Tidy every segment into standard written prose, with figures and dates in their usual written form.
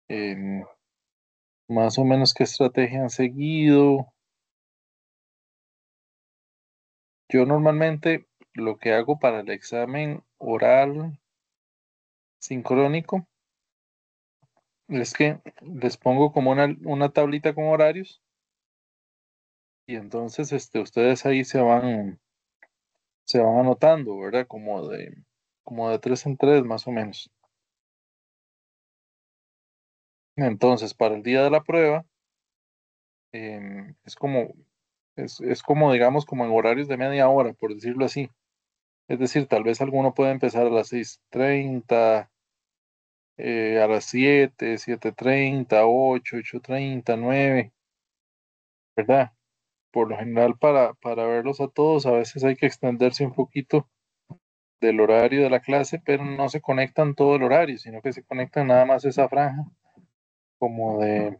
em, más o menos qué estrategia han seguido. Yo normalmente lo que hago para el examen oral sincrónico es que les pongo como una tablita con horarios y entonces ustedes ahí se van anotando, ¿verdad? Como de tres en tres más o menos. Entonces, para el día de la prueba, es como, digamos, como en horarios de media hora, por decirlo así. Es decir, tal vez alguno puede empezar a las 6:30, a las 7, 7:30, 8:30, 9, ¿verdad? Por lo general, para verlos a todos, a veces hay que extenderse un poquito del horario de la clase, pero no se conectan todo el horario, sino que se conectan nada más esa franja, como de,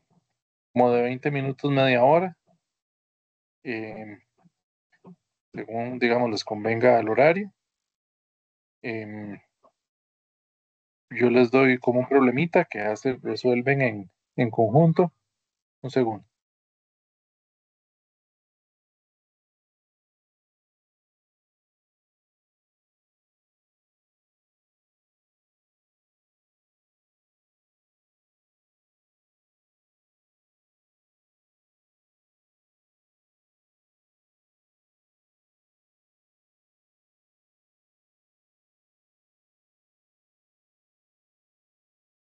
como de 20 minutos, media hora, eh, según, digamos, les convenga el horario. Em, yo les doy como un problemita que resuelven en conjunto. Un segundo.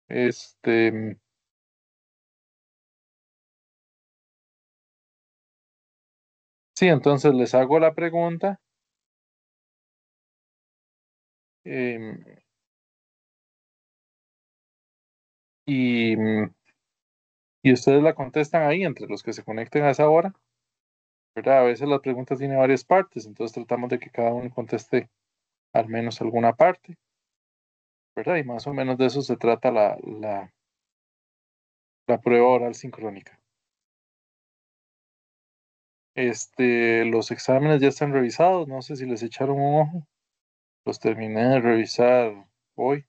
Este, sí, entonces les hago la pregunta, em, y, y ustedes la contestan ahí entre los que se conecten a esa hora, ¿verdad? A veces las preguntas tienen varias partes, entonces tratamos de que cada uno conteste al menos alguna parte, ¿verdad? Y más o menos de eso se trata la prueba oral sincrónica. Los exámenes ya están revisados, no sé si les echaron un ojo, los terminé de revisar hoy.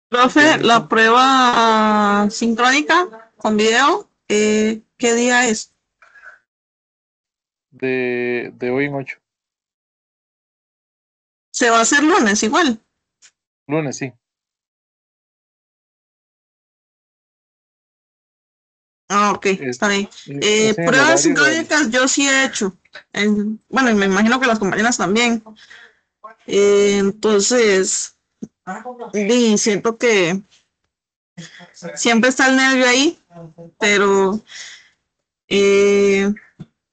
Profe, Ellos la son prueba sincrónica con video, ¿qué día es? de hoy en 8, ¿Se va a hacer lunes igual? lunes, sí. Ah, ok, Es, está bien. es en el Pruebas horario del. sincrónicas yo sí he hecho. Bueno, y me imagino que las compañeras también. Entonces, y siento que siempre está el nervio ahí, pero eh,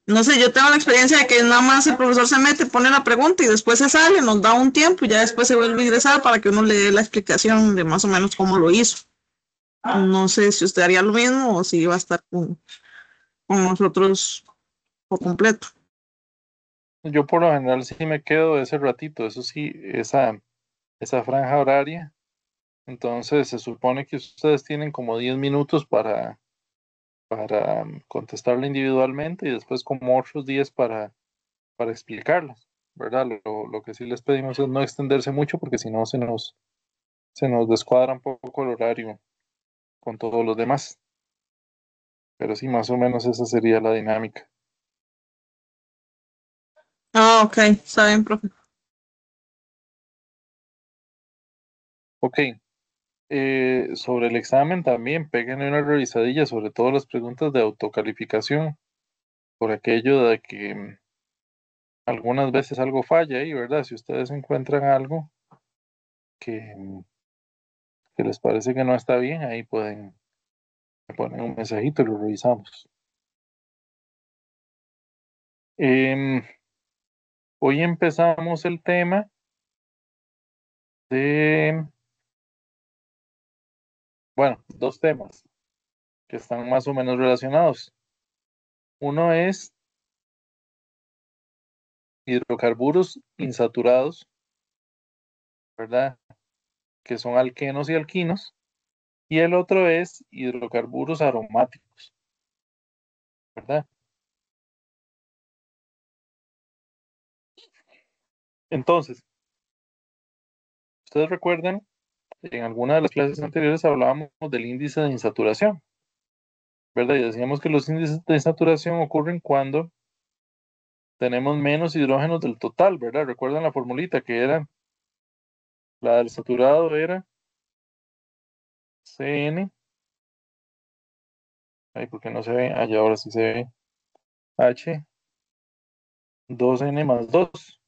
no sé, yo tengo la experiencia de que nada más el profesor se mete, pone la pregunta y después se sale, nos da un tiempo y ya después se vuelve a ingresar para que uno le dé la explicación de más o menos cómo lo hizo. No sé si usted haría lo mismo o si iba a estar con nosotros por completo. Yo por lo general sí me quedo ese ratito, eso sí, esa franja horaria. Entonces se supone que ustedes tienen como 10 minutos para contestarla individualmente y después como otros 10 para explicarlas, ¿verdad? Lo que sí les pedimos es no extenderse mucho porque si no se nos descuadra un poco el horario con todos los demás. Pero sí, más o menos esa sería la dinámica. Ah, ok, está bien, profe. Ok, sobre el examen también, péguenle una revisadilla sobre todo las preguntas de autocalificación, por aquello de que algunas veces algo falla ahí, ¿verdad? Si ustedes encuentran algo que, que les parece que no está bien, ahí me ponen un mensajito y lo revisamos. Em, Hoy empezamos el tema de, bueno, dos temas que están más o menos relacionados. Uno es hidrocarburos insaturados, ¿verdad? Que son alquenos y alquinos. Y el otro es hidrocarburos aromáticos, ¿verdad? Entonces, ustedes recuerdan, en alguna de las clases anteriores hablábamos del índice de insaturación, ¿verdad? Y decíamos que los índices de insaturación ocurren cuando tenemos menos hidrógenos del total, ¿verdad? Recuerdan la formulita que era, la del saturado era CN, ay, ¿por qué no se ve? Ah, ya ahora sí se ve, H, 2N más 2,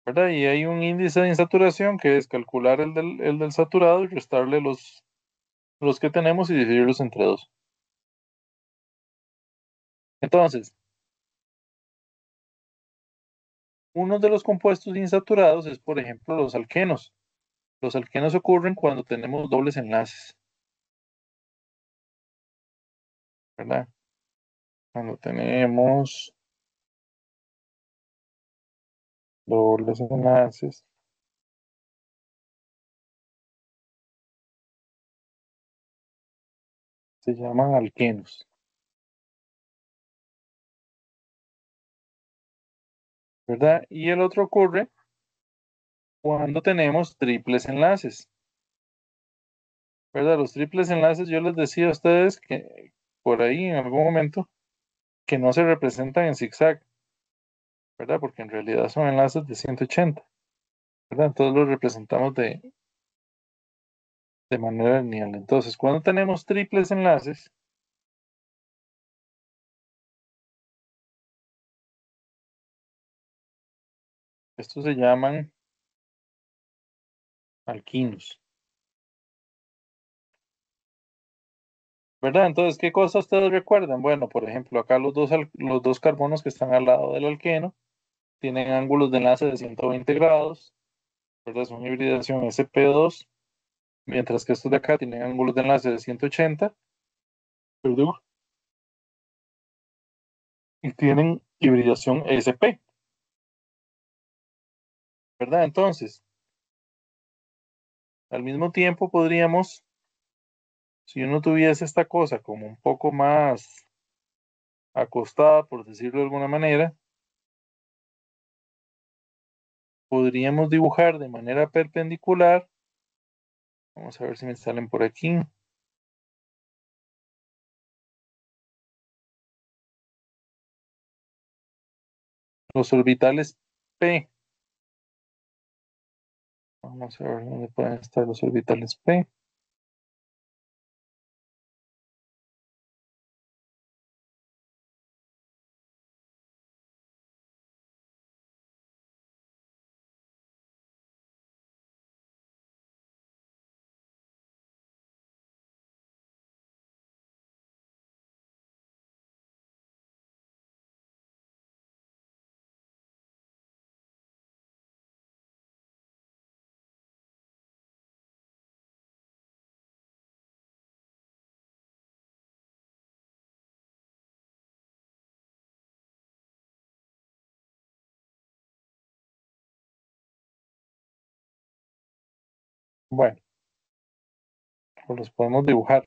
¿verdad? Y hay un índice de insaturación que es calcular el del saturado y restarle los que tenemos y dividirlos entre 2. Entonces, uno de los compuestos insaturados es, por ejemplo, los alquenos. Los alquenos ocurren cuando tenemos dobles enlaces, ¿verdad? Cuando tenemos dobles enlaces, se llaman alquenos, ¿verdad? Y el otro ocurre cuando tenemos triples enlaces, ¿verdad? Los triples enlaces, yo les decía a ustedes que por ahí en algún momento que no se representan en zigzag, ¿verdad? Porque en realidad son enlaces de 180, ¿verdad? Entonces los representamos de manera lineal. Entonces, cuando tenemos triples enlaces, estos se llaman alquinos, ¿verdad? Entonces, ¿qué cosas ustedes recuerdan? Bueno, por ejemplo, acá los dos carbonos que están al lado del alqueno tienen ángulos de enlace de 120 grados, ¿verdad? Es una hibridación sp2, mientras que estos de acá tienen ángulos de enlace de 180, perdón, y tienen hibridación sp, ¿verdad? Entonces, al mismo tiempo podríamos, si uno tuviese esta cosa como un poco más acostada, por decirlo de alguna manera, podríamos dibujar de manera perpendicular. Vamos a ver si me salen por aquí. Los orbitales P. Vamos a ver dónde pueden estar los orbitales P. Bueno, pues los podemos dibujar.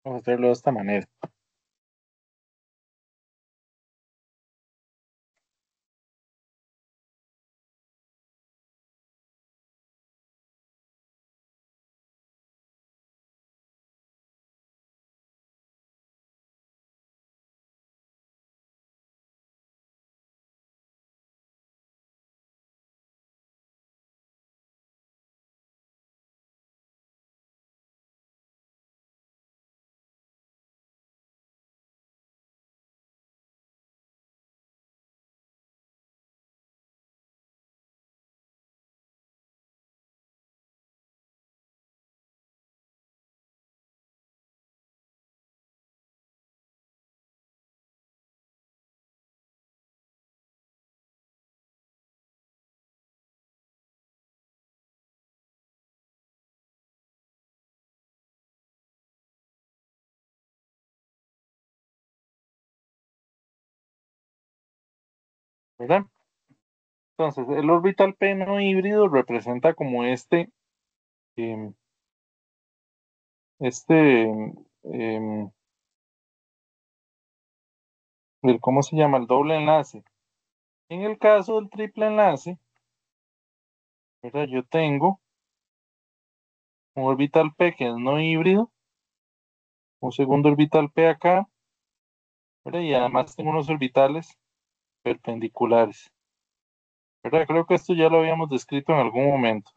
Vamos a hacerlo de esta manera. ¿verdad? Entonces, el orbital P no híbrido representa como em, este, em, ¿cómo se llama? El doble enlace. En el caso del triple enlace, ¿verdad? Yo tengo un orbital P que es no híbrido, un segundo orbital P acá, ¿verdad? Y además tengo unos orbitales perpendiculares, ¿verdad? Creo que esto ya lo habíamos descrito en algún momento,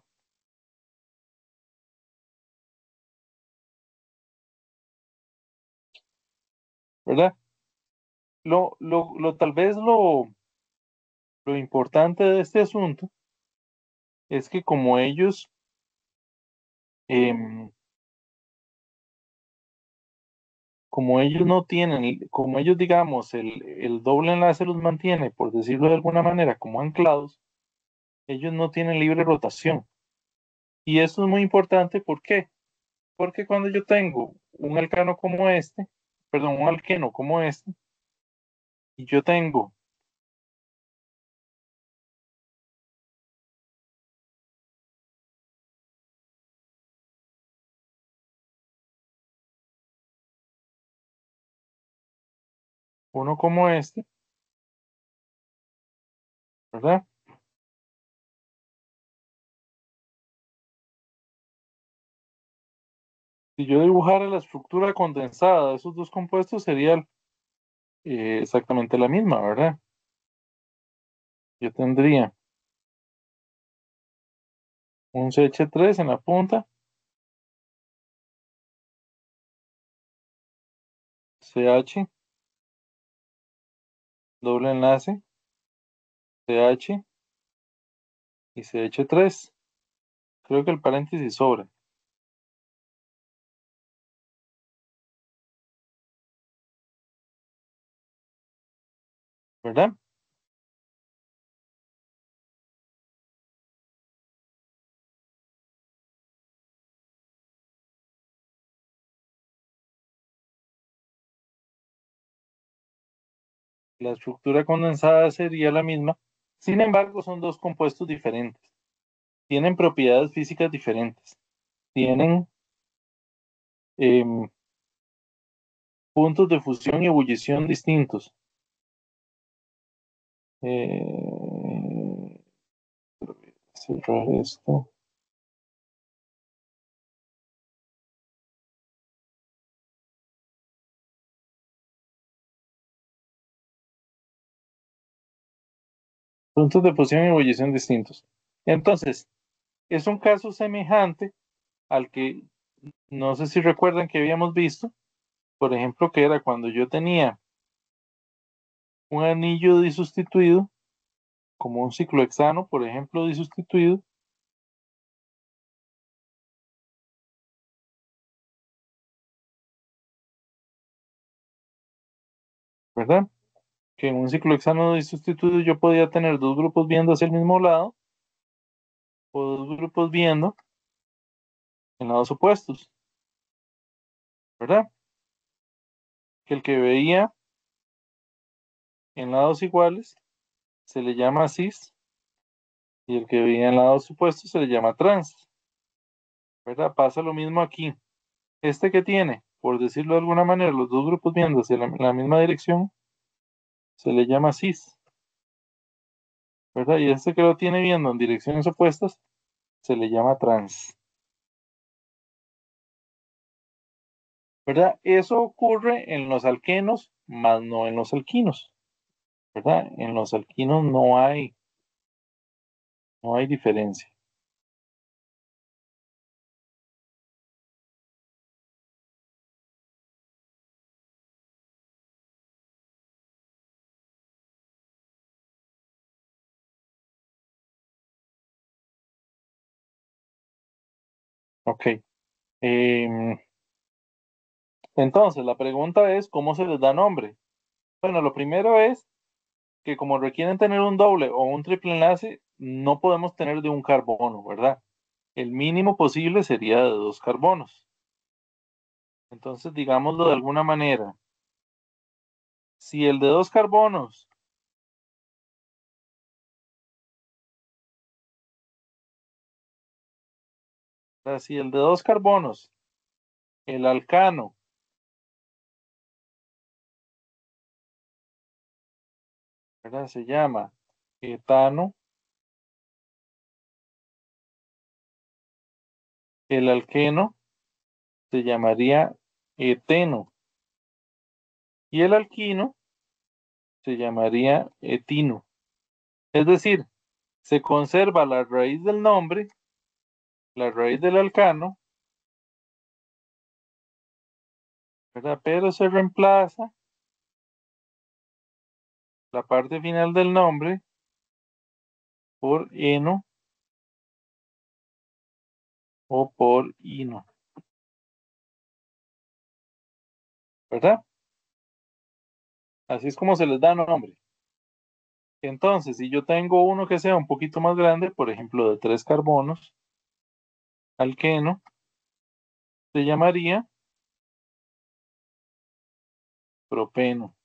¿verdad? Tal vez lo importante de este asunto es que em, como ellos no tienen, como ellos, digamos, el doble enlace los mantiene, por decirlo de alguna manera, como anclados, ellos no tienen libre rotación. Y eso es muy importante, ¿por qué? Porque cuando yo tengo un alcano como este, perdón, un alqueno como este, y yo tengo uno como este, ¿verdad? Si yo dibujara la estructura condensada de esos dos compuestos, sería exactamente la misma, ¿verdad? Yo tendría un CH3 en la punta, CH, doble enlace, CH y CH3. Creo que el paréntesis sobra, ¿verdad? La estructura condensada sería la misma. Sin embargo, son dos compuestos diferentes. Tienen propiedades físicas diferentes. Tienen em, puntos de fusión y ebullición distintos. Eh, cerrar esto. Puntos de fusión y ebullición distintos. Entonces, es un caso semejante al que no sé si recuerdan que habíamos visto, por ejemplo, que era cuando yo tenía un anillo disustituido, como un ciclohexano, por ejemplo, disustituido, ¿verdad? Que en un ciclohexano disustituido yo podía tener dos grupos viendo hacia el mismo lado o dos grupos viendo en lados opuestos, ¿verdad? Que el que veía en lados iguales se le llama cis y el que veía en lados opuestos se le llama trans, ¿verdad? Pasa lo mismo aquí. Este que tiene, por decirlo de alguna manera, los dos grupos viendo hacia la misma dirección, se le llama cis, ¿verdad? Y este que lo tiene viendo en direcciones opuestas, se le llama trans, ¿verdad? Eso ocurre en los alquenos, más no en los alquinos, ¿verdad? En los alquinos no hay diferencia. Ok. Em, entonces, la pregunta es, ¿cómo se les da nombre? Bueno, lo primero es que como requieren tener un doble o un triple enlace, no podemos tener de un carbono, ¿verdad? El mínimo posible sería de dos carbonos. Entonces, digámoslo de alguna manera, si el de dos carbonos Si el de 2 carbonos, el alcano, ¿verdad? Se llama etano, el alqueno se llamaría eteno y el alquino se llamaría etino. Es decir, se conserva la raíz del nombre, la raíz del alcano, ¿verdad? Pero se reemplaza la parte final del nombre por eno o por ino, ¿verdad? Así es como se les da nombre. Entonces, si yo tengo uno que sea un poquito más grande, por ejemplo, de 3 carbonos, alqueno, se llamaría propeno,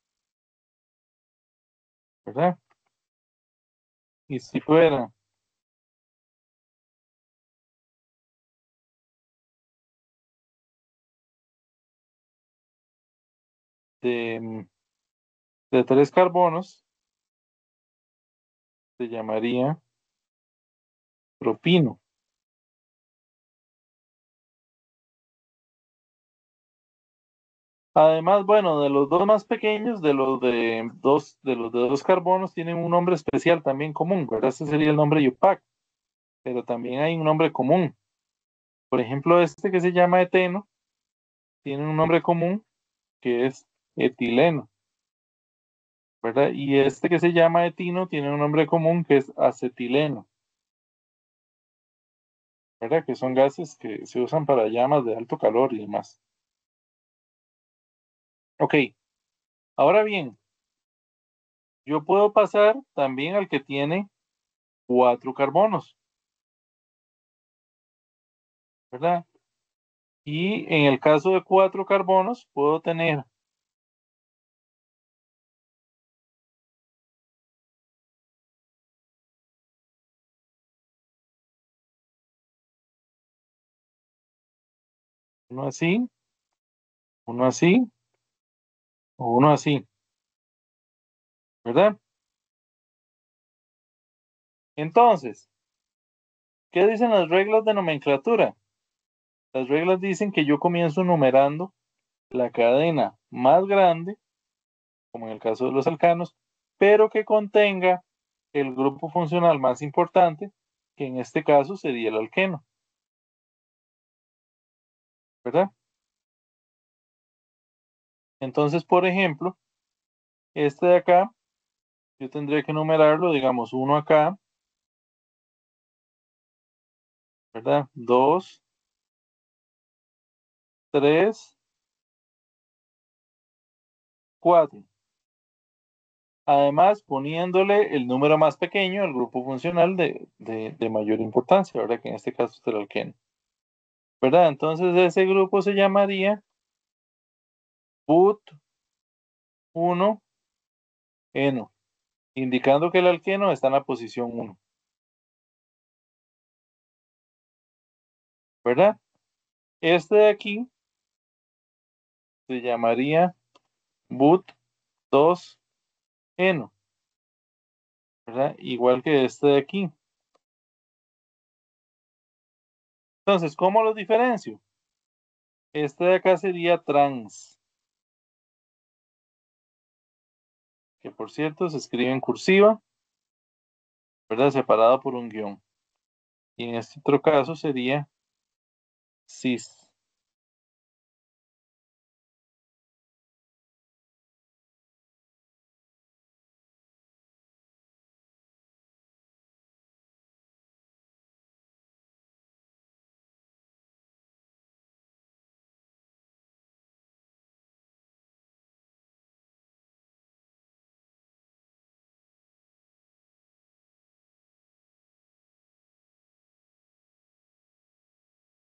¿verdad? Y si fuera de, de 3 carbonos, se llamaría propino. Además, bueno, de los dos más pequeños, de los de 2 carbonos, tienen un nombre especial también común, ¿verdad? Este sería el nombre Yupac, pero también hay un nombre común. Por ejemplo, este que se llama eteno, tiene un nombre común que es etileno, ¿verdad? Y este que se llama etino tiene un nombre común que es acetileno, ¿verdad? Que son gases que se usan para llamas de alto calor y demás. Ok, ahora bien, yo puedo pasar también al que tiene 4 carbonos, ¿verdad? Y en el caso de 4 carbonos, puedo tener uno así, uno así o uno así, ¿verdad? Entonces, ¿qué dicen las reglas de nomenclatura? Las reglas dicen que yo comienzo numerando la cadena más grande, como en el caso de los alcanos, pero que contenga el grupo funcional más importante, que en este caso sería el alqueno, ¿verdad? Entonces, por ejemplo, este de acá, yo tendría que numerarlo, digamos, uno acá, ¿verdad? Dos, tres, cuatro. Además, poniéndole el número más pequeño al grupo funcional de mayor importancia, ¿verdad? Que en este caso es el alqueno, ¿verdad? Entonces, ese grupo se llamaría but 1 eno, indicando que el alqueno está en la posición 1, ¿verdad? Este de aquí se llamaría but 2 eno, ¿verdad? Igual que este de aquí. Entonces, ¿cómo los diferencio? Este de acá sería trans, que por cierto se escribe en cursiva, ¿verdad? Separado por un guión. Y en este otro caso sería cis.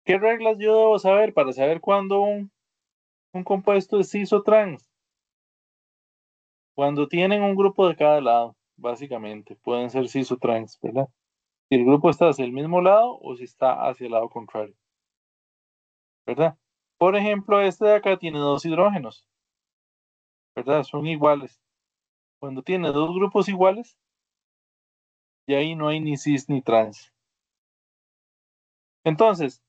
¿Qué reglas yo debo saber para saber cuándo un compuesto es cis o trans? Cuando tienen un grupo de cada lado, básicamente, pueden ser cis o trans, ¿verdad? Si el grupo está hacia el mismo lado o si está hacia el lado contrario. ¿verdad? Por ejemplo, este de acá tiene dos hidrógenos, ¿verdad? Son iguales. Cuando tiene dos grupos iguales, y ahí no hay ni cis ni trans. Entonces,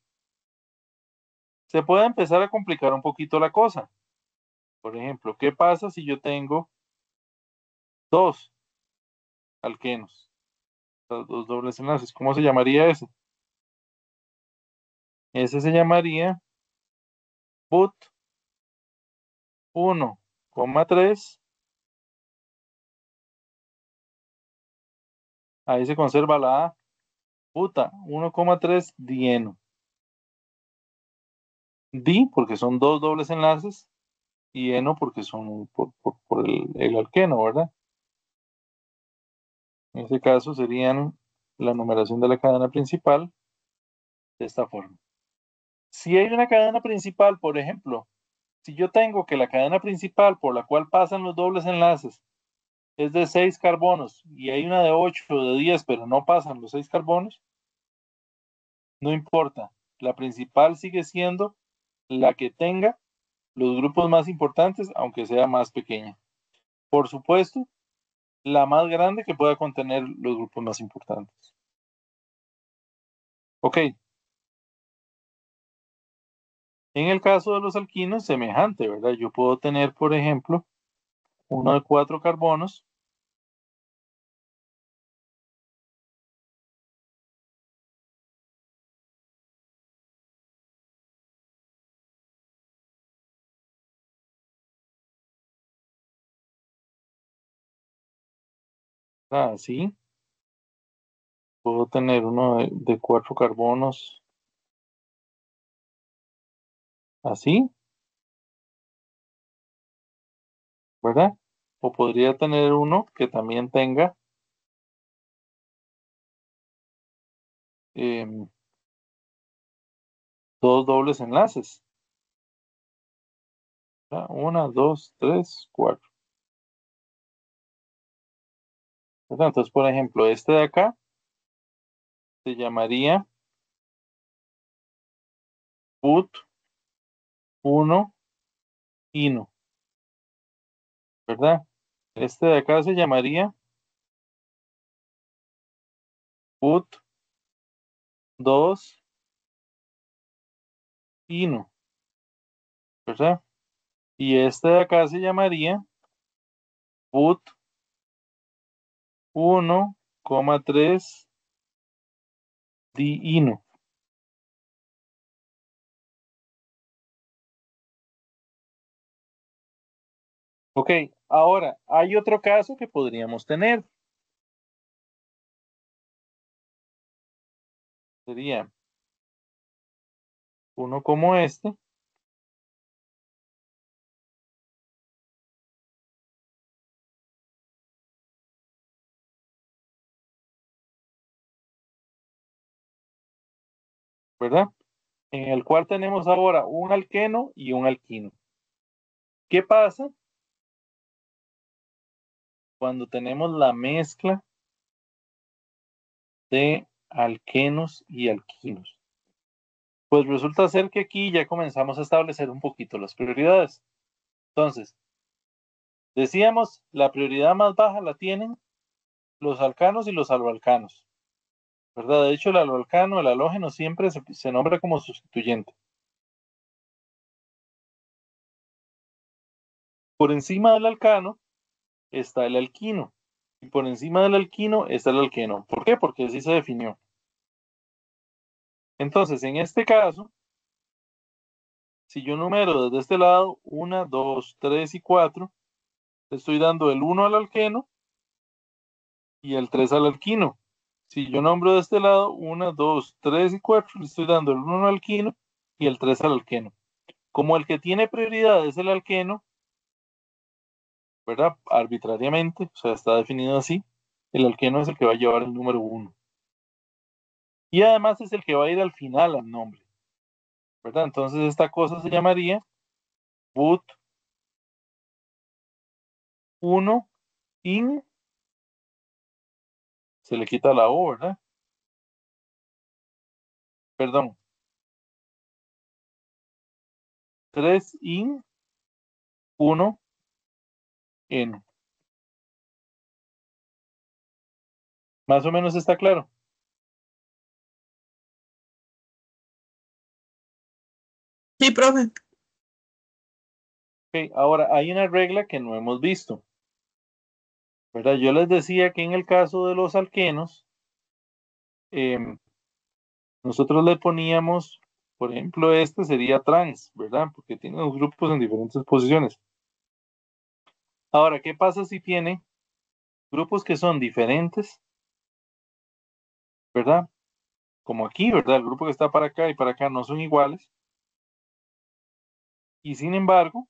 se puede empezar a complicar un poquito la cosa. Por ejemplo, ¿qué pasa si yo tengo dos alquenos? Los dos dobles enlaces. ¿Cómo se llamaría ese? Ese se llamaría but 1,3. Ahí se conserva la A. Buta 1,3 dieno. Di porque son dos dobles enlaces y eno porque son por el alqueno, ¿verdad? En este caso serían la numeración de la cadena principal de esta forma. Si hay una cadena principal, por ejemplo, si yo tengo que la cadena principal por la cual pasan los dobles enlaces es de 6 carbonos y hay una de 8 o de 10, pero no pasan los 6 carbonos, no importa. La principal sigue siendo la que tenga los grupos más importantes, aunque sea más pequeña. Por supuesto, la más grande que pueda contener los grupos más importantes. Ok, en el caso de los alquinos, semejante, ¿verdad? Yo puedo tener, por ejemplo, uno de 4 carbonos. Así, puedo tener uno de 4 carbonos así, ¿verdad? O podría tener uno que también tenga em, dos dobles enlaces. ¿Verdad? Una, dos, tres, cuatro. ¿Verdad? Entonces, por ejemplo, este de acá se llamaría put 1 ino, ¿verdad? Este de acá se llamaría put 2 ino, ¿verdad? Y este de acá se llamaría put 1,3 diino. Ok, ahora hay otro caso que podríamos tener. Sería uno como este, ¿verdad? En el cual tenemos ahora un alqueno y un alquino. ¿Qué pasa cuando tenemos la mezcla de alquenos y alquinos? Pues resulta ser que aquí ya comenzamos a establecer un poquito las prioridades. Entonces, decíamos, la prioridad más baja la tienen los alcanos y los aloalcanos, ¿verdad? De hecho, el aloalcano, el halógeno, siempre se nombra como sustituyente. Por encima del alcano está el alquino. Y por encima del alquino está el alqueno. ¿Por qué? Porque así se definió. Entonces, en este caso, si yo numero desde este lado 1, 2, 3 y 4, le estoy dando el 1 al alqueno y el 3 al alquino. Si yo nombro de este lado 1, 2, 3 y 4, le estoy dando el 1 al alquino y el 3 al alqueno. Como el que tiene prioridad es el alqueno, ¿verdad? Arbitrariamente, o sea, está definido así, el alqueno es el que va a llevar el número 1. Y además es el que va a ir al final al nombre, ¿verdad? Entonces esta cosa se llamaría boot 1 in, se le quita la O, ¿verdad? Perdón, 3 in, 1 n. Más o menos está claro. Sí, profe. Ok, ahora hay una regla que no hemos visto, ¿verdad? Yo les decía que en el caso de los alquenos, nosotros le poníamos, por ejemplo, este sería trans, ¿verdad? Porque tiene los grupos en diferentes posiciones. Ahora, ¿qué pasa si tiene grupos que son diferentes, ¿verdad? Como aquí, ¿verdad? El grupo que está para acá y para acá no son iguales. Y sin embargo,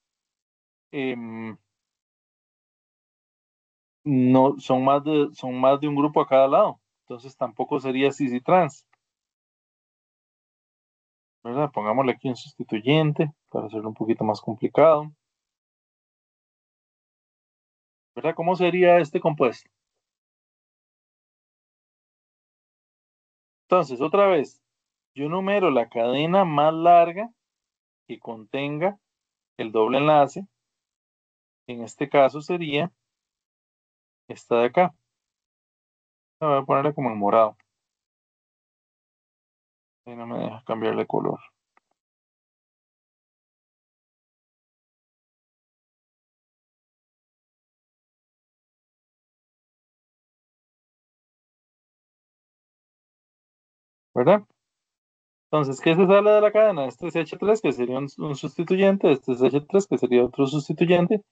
no son más de un grupo a cada lado. Entonces tampoco sería cis y trans, ¿verdad? Pongámosle aquí un sustituyente para hacerlo un poquito más complicado, ¿verdad? ¿Cómo sería este compuesto? Entonces, otra vez, yo numero la cadena más larga que contenga el doble enlace. En este caso sería esta de acá. Voy a ponerle como en morado. Ahí no me deja cambiarle color. ¿Verdad? Entonces, ¿qué se sale de la cadena? Este es H3, que sería un sustituyente, este es H3, que sería otro sustituyente,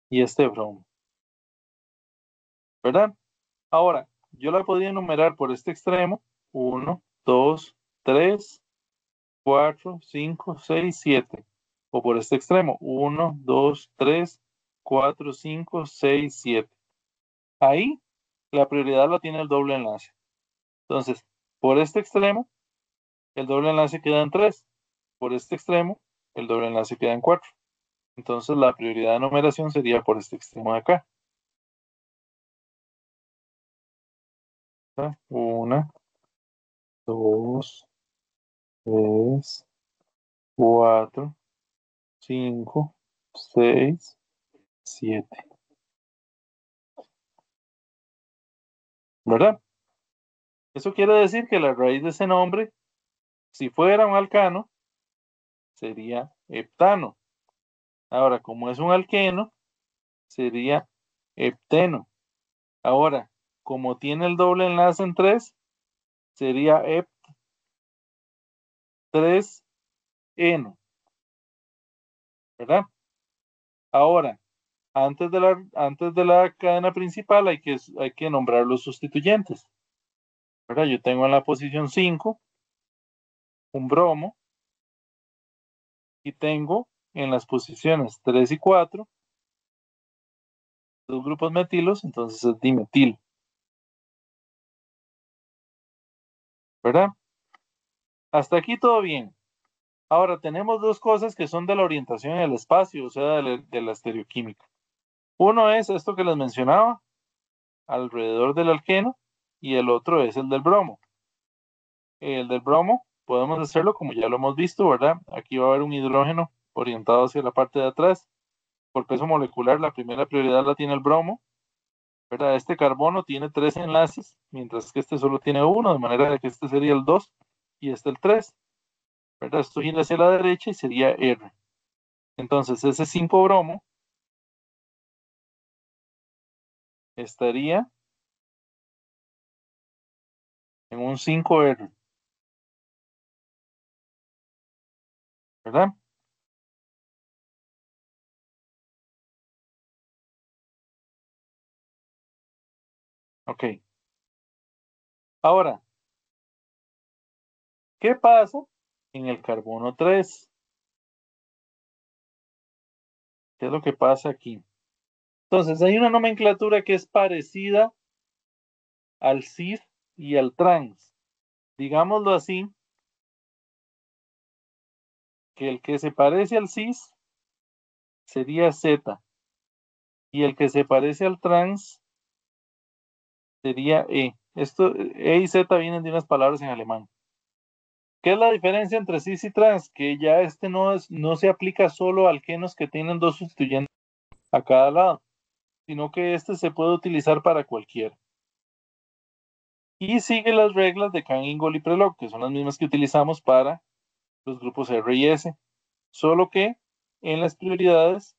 y este bromo. ¿Verdad? Ahora, yo la podría enumerar por este extremo. 1, 2, 3, 4, 5, 6, 7. O por este extremo. 1, 2, 3, 4, 5, 6, 7. Ahí la prioridad la tiene el doble enlace. Entonces, por este extremo, el doble enlace queda en 3. Por este extremo, el doble enlace queda en 4. Entonces, la prioridad de numeración sería por este extremo de acá. 1, 2, 3, 4, 5, 6, 7. ¿Verdad? Eso quiere decir que la raíz de ese nombre, si fuera un alcano, sería heptano. Ahora, como es un alqueno, sería hepteno. Ahora, como tiene el doble enlace en 3, sería hep3eno. ¿Verdad? Ahora, antes de la cadena principal hay que nombrar los sustituyentes. ¿Verdad? Yo tengo en la posición 5 un bromo y tengo en las posiciones 3 y 4 dos grupos metilos, entonces es dimetil. ¿Verdad? Hasta aquí todo bien. Ahora tenemos dos cosas que son de la orientación en el espacio, o sea, de la estereoquímica. Uno es esto que les mencionaba, alrededor del alqueno, y el otro es el del bromo. El del bromo podemos hacerlo como ya lo hemos visto, ¿verdad? Aquí va a haber un hidrógeno orientado hacia la parte de atrás. Por peso molecular, la primera prioridad la tiene el bromo, ¿verdad? Este carbono tiene 3 enlaces, mientras que este solo tiene uno, de manera de que este sería el 2 y este el 3, ¿verdad? Esto gira hacia la derecha y sería R. Entonces, ese 5 bromo estaría en un 5R, ¿verdad? Ok. Ahora, ¿qué pasa en el carbono 3? ¿Qué es lo que pasa aquí? Entonces, hay una nomenclatura que es parecida al cis y al trans. Digámoslo así, que el que se parece al cis sería Z y el que se parece al trans sería E. Esto, E y Z vienen de unas palabras en alemán. ¿Qué es la diferencia entre cis y trans? Que ya este no se aplica solo a alquenos que tienen dos sustituyentes a cada lado, sino que este se puede utilizar para cualquiera. Y sigue las reglas de Can, Ingold y Prelog, que son las mismas que utilizamos para los grupos R y S, solo que en las prioridades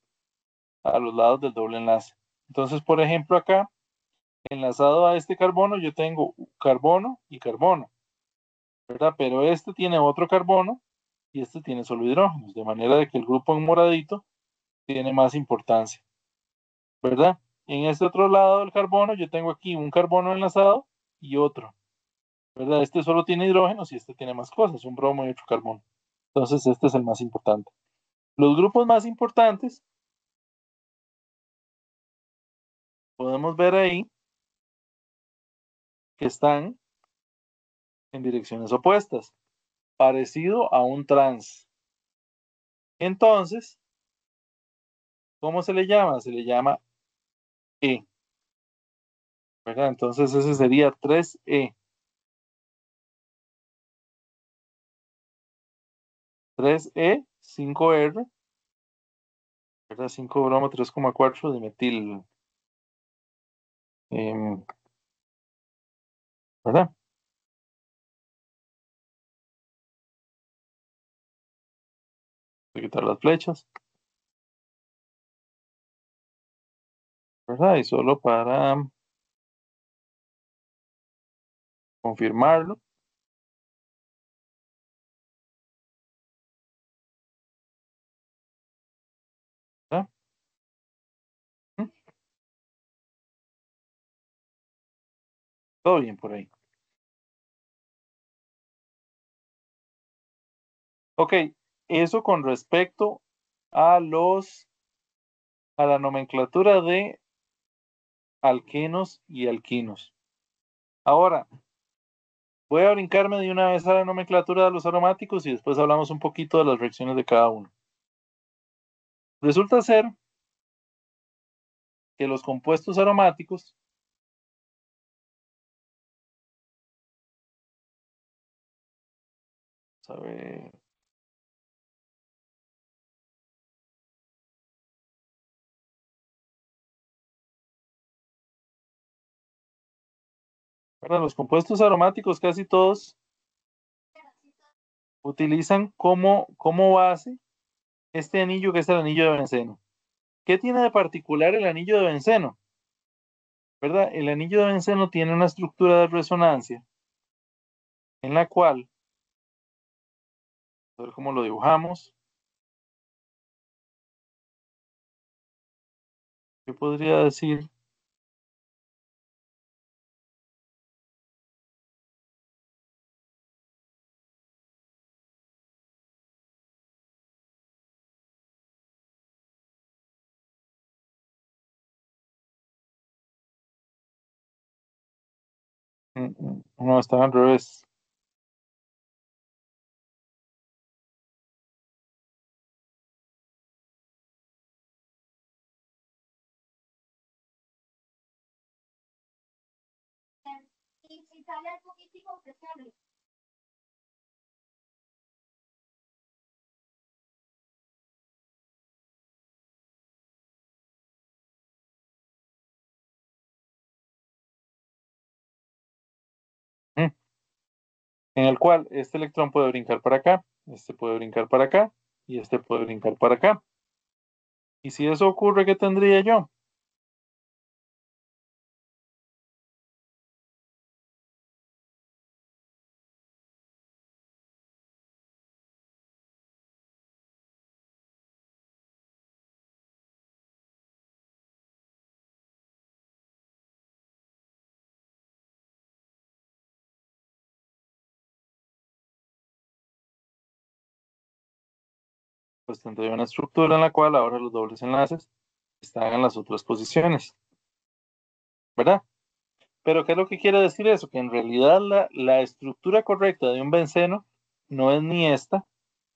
a los lados del doble enlace. Entonces, por ejemplo, acá, enlazado a este carbono, yo tengo carbono y carbono, ¿verdad? Pero este tiene otro carbono y este tiene solo hidrógenos, de manera de que el grupo en moradito tiene más importancia, ¿verdad? En este otro lado del carbono, yo tengo aquí un carbono enlazado y otro, ¿verdad? Este solo tiene hidrógenos y este tiene más cosas, un bromo y otro carbono. Entonces, este es el más importante. Los grupos más importantes, podemos ver ahí que están en direcciones opuestas, parecido a un trans. Entonces, ¿cómo se le llama? Se le llama E, ¿verdad? Entonces, ese sería 3E. 3E, 5R, ¿verdad? 5 bromo 3,4 de metil, ¿verdad? Voy a quitar las flechas, ¿verdad? Y solo para confirmarlo, ¿verdad? ¿Mm? Todo bien por ahí. Ok, eso con respecto a a la nomenclatura de alquenos y alquinos. Ahora, voy a brincarme de una vez a la nomenclatura de los aromáticos y después hablamos un poquito de las reacciones de cada uno. Resulta ser que los compuestos aromáticos, a ver, ¿verdad? Los compuestos aromáticos casi todos utilizan como base este anillo que es el anillo de benceno. ¿Qué tiene de particular el anillo de benceno? ¿Verdad? El anillo de benceno tiene una estructura de resonancia en la cual, a ver cómo lo dibujamos, yo podría decir, no, está al revés. En el cual este electrón puede brincar para acá, este puede brincar para acá y este puede brincar para acá. Y si eso ocurre, ¿qué tendría yo? Pues tendría una estructura en la cual ahora los dobles enlaces están en las otras posiciones, ¿verdad? Pero ¿qué es lo que quiere decir eso? Que en realidad la estructura correcta de un benceno no es ni esta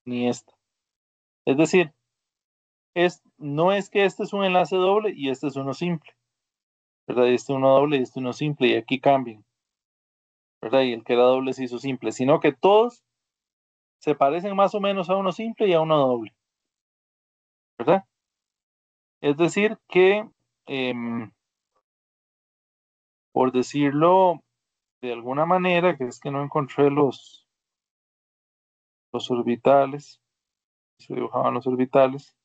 ni esta. Es decir, no es que este es un enlace doble y este es uno simple, ¿verdad? Y este uno doble y este uno simple y aquí cambian, ¿verdad? Y el que era doble se hizo simple, sino que todos se parecen más o menos a uno simple y a uno doble, ¿verdad? Es decir, que, por decirlo de alguna manera, que es que no encontré los orbitales, se dibujaban los orbitales,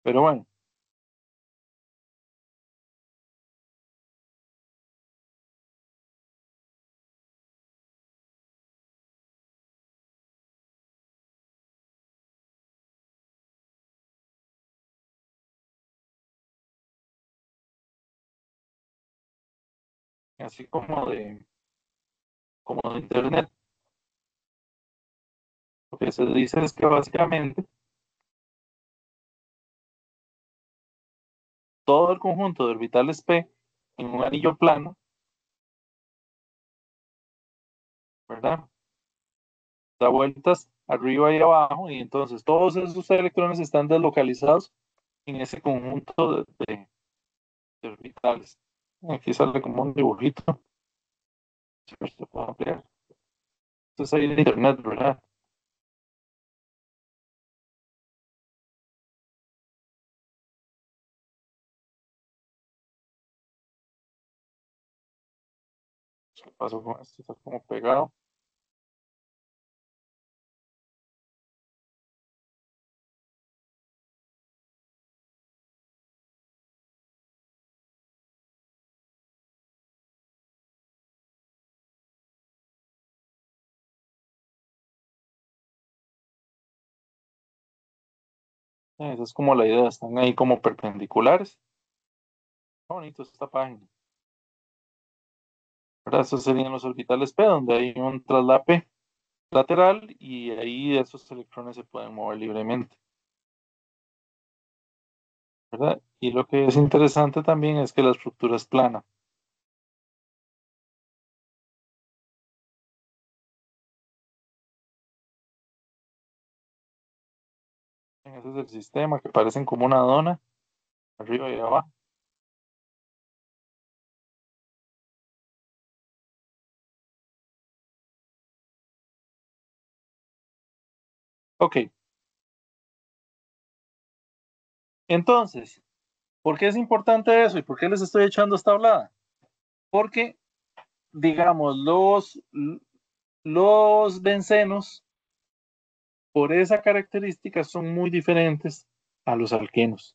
pero bueno, así como de Internet, lo que se dice es que básicamente todo el conjunto de orbitales P en un anillo plano, ¿verdad? Da vueltas arriba y abajo y entonces todos esos electrones están deslocalizados en ese conjunto de orbitales. Aquí sale como un dibujito, si se puede ampliar. Entonces ahí en Internet, ¿verdad? ¿Qué pasó con esto? Está como pegado. Esa es como la idea, están ahí como perpendiculares. Qué bonito esta página. ¿Verdad? Estos serían los orbitales P, donde hay un traslape lateral y ahí esos electrones se pueden mover libremente, ¿verdad? Y lo que es interesante también es que la estructura es plana. Ese es el sistema, que parecen como una dona, arriba y abajo. Ok, entonces, ¿por qué es importante eso y por qué les estoy echando esta hablada? Porque, digamos, los bencenos, por esa característica, son muy diferentes a los alquenos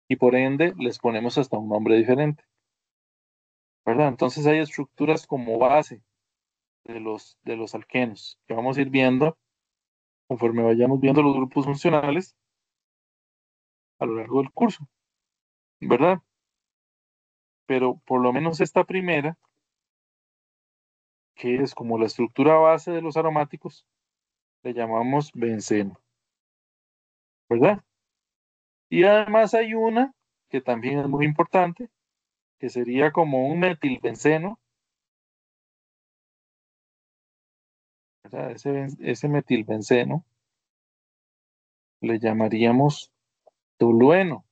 y por ende les ponemos hasta un nombre diferente, ¿verdad? Entonces hay estructuras como base de los alquenos que vamos a ir viendo conforme vayamos viendo los grupos funcionales a lo largo del curso, ¿verdad? Pero por lo menos esta primera, que es como la estructura base de los aromáticos, le llamamos benceno, ¿verdad? Y además hay una que también es muy importante, que sería como un metilbenceno, ¿verdad? Ese metilbenceno le llamaríamos tolueno,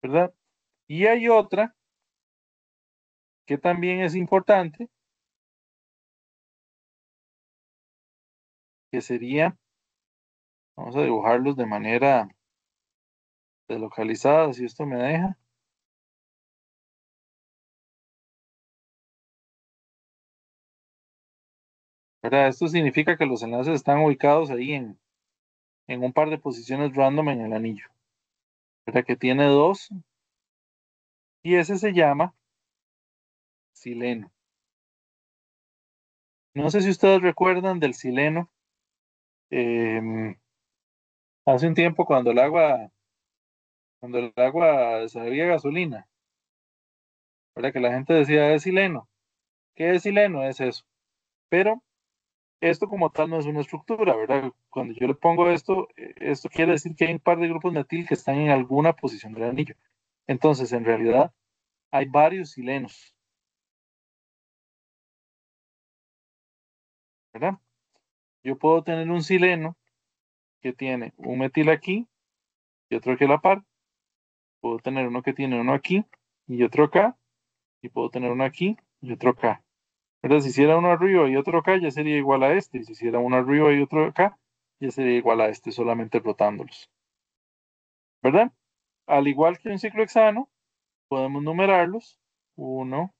¿verdad? Y hay otra que también es importante, que sería, vamos a dibujarlos de manera deslocalizada, si esto me deja, ¿verdad? Esto significa que los enlaces están ubicados ahí en un par de posiciones random en el anillo, ¿verdad? Que tiene dos, y ese se llama sileno. No sé si ustedes recuerdan del sileno, em, hace un tiempo cuando el agua sabía gasolina, ¿verdad? Que la gente decía es sileno. ¿Qué es sileno? Es eso. Pero esto como tal no es una estructura, ¿verdad? Cuando yo le pongo esto, esto quiere decir que hay un par de grupos metil que están en alguna posición del anillo. Entonces, en realidad, hay varios silenos, ¿verdad? Yo puedo tener un sileno que tiene un metil aquí y otro aquí a la par. Puedo tener uno que tiene uno aquí y otro acá. Y puedo tener uno aquí y otro acá. ¿Verdad? Si hiciera uno arriba y otro acá, ya sería igual a este. Y si hiciera uno arriba y otro acá, ya sería igual a este, solamente rotándolos. ¿Verdad? Al igual que un ciclo hexano, podemos numerarlos. Uno,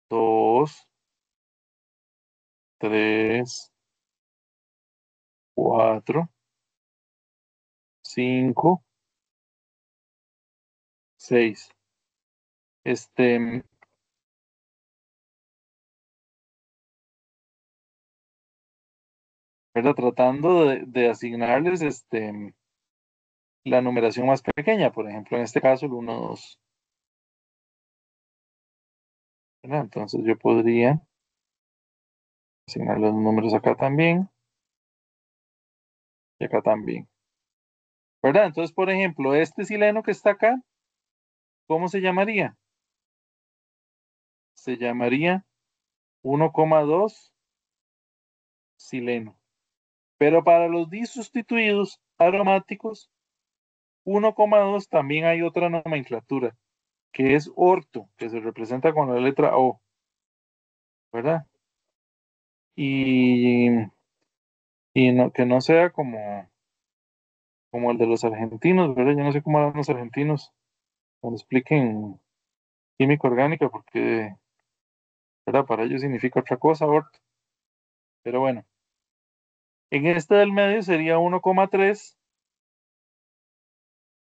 dos, tres, cuatro, cinco, seis. Este, ¿verdad? Tratando de asignarles la numeración más pequeña, por ejemplo, en este caso el uno, 2. ¿Verdad? Entonces yo podría asignar los números acá también y acá también. ¿Verdad? Entonces, por ejemplo, este sileno que está acá, ¿cómo se llamaría? Se llamaría 1,2 sileno. Pero para los disustituidos aromáticos, 1,2 también hay otra nomenclatura, que es orto, que se representa con la letra O, ¿verdad? Y, y no, que no sea como el de los argentinos, ¿verdad? Yo no sé cómo hablan los argentinos cuando expliquen química orgánica, porque, ¿verdad? Para ellos significa otra cosa, orto. Pero bueno, en este del medio sería 1,3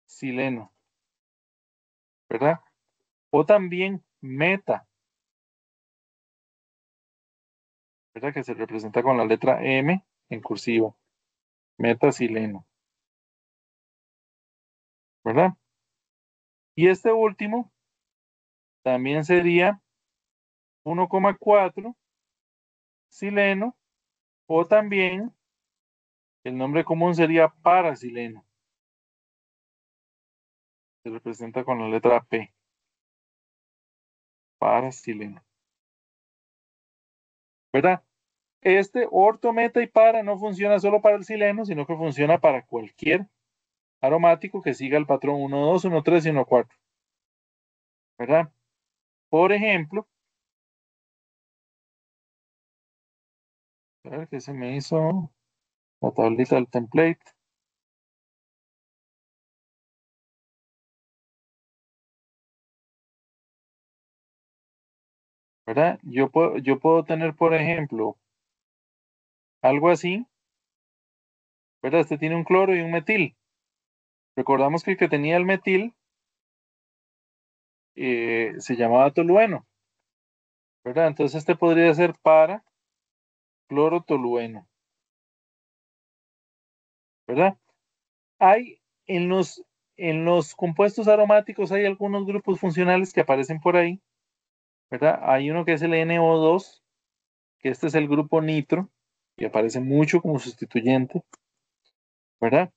sileno, ¿verdad? O también meta, ¿verdad? Que se representa con la letra M en cursiva, metasileno, ¿verdad? Y este último también sería 1,4 sileno, o también el nombre común sería parasileno, se representa con la letra P, parasileno, ¿verdad? Este orto, meta y para no funciona solo para el sileno, sino que funciona para cualquier aromático que siga el patrón 1, 2, 1, 3 y 1, 4, ¿verdad? Por ejemplo, a ver qué se me hizo la tablita del template, ¿verdad? Yo puedo tener, por ejemplo, algo así, ¿verdad? Este tiene un cloro y un metil. Recordamos que el que tenía el metil se llamaba tolueno, ¿verdad? Entonces este podría ser para cloro tolueno, ¿verdad? Hay en los compuestos aromáticos hay algunos grupos funcionales que aparecen por ahí, ¿verdad? Hay uno que es el NO2, que este es el grupo nitro, y aparece mucho como sustituyente, ¿verdad?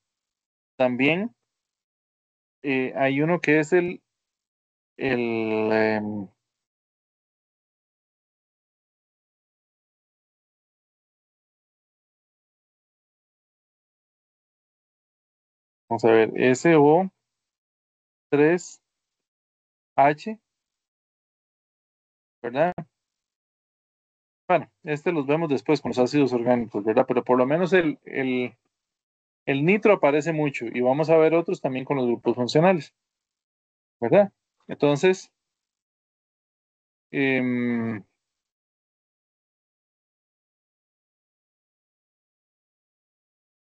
También hay uno que es el vamos a ver, SO3H, ¿verdad? Bueno, los vemos después con los ácidos orgánicos, ¿verdad? Pero por lo menos el nitro aparece mucho y vamos a ver otros también con los grupos funcionales, ¿verdad? Entonces, em,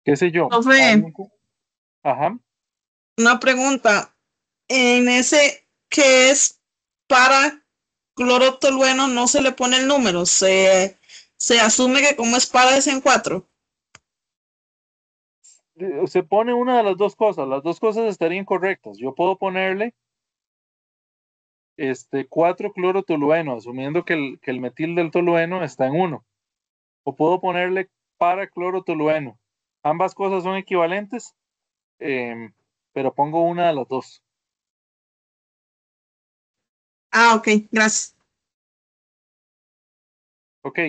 qué sé yo, hay Profe, ajá, una pregunta. En ese que es para clorotolueno no se le pone el número, se asume que como es para es en 4. se pone una de las dos cosas estarían correctas. Yo puedo ponerle 4-clorotolueno, asumiendo que el metil del tolueno está en 1. O puedo ponerle para clorotolueno. Ambas cosas son equivalentes, pero pongo una de las dos. Ah, ok, gracias. Ok,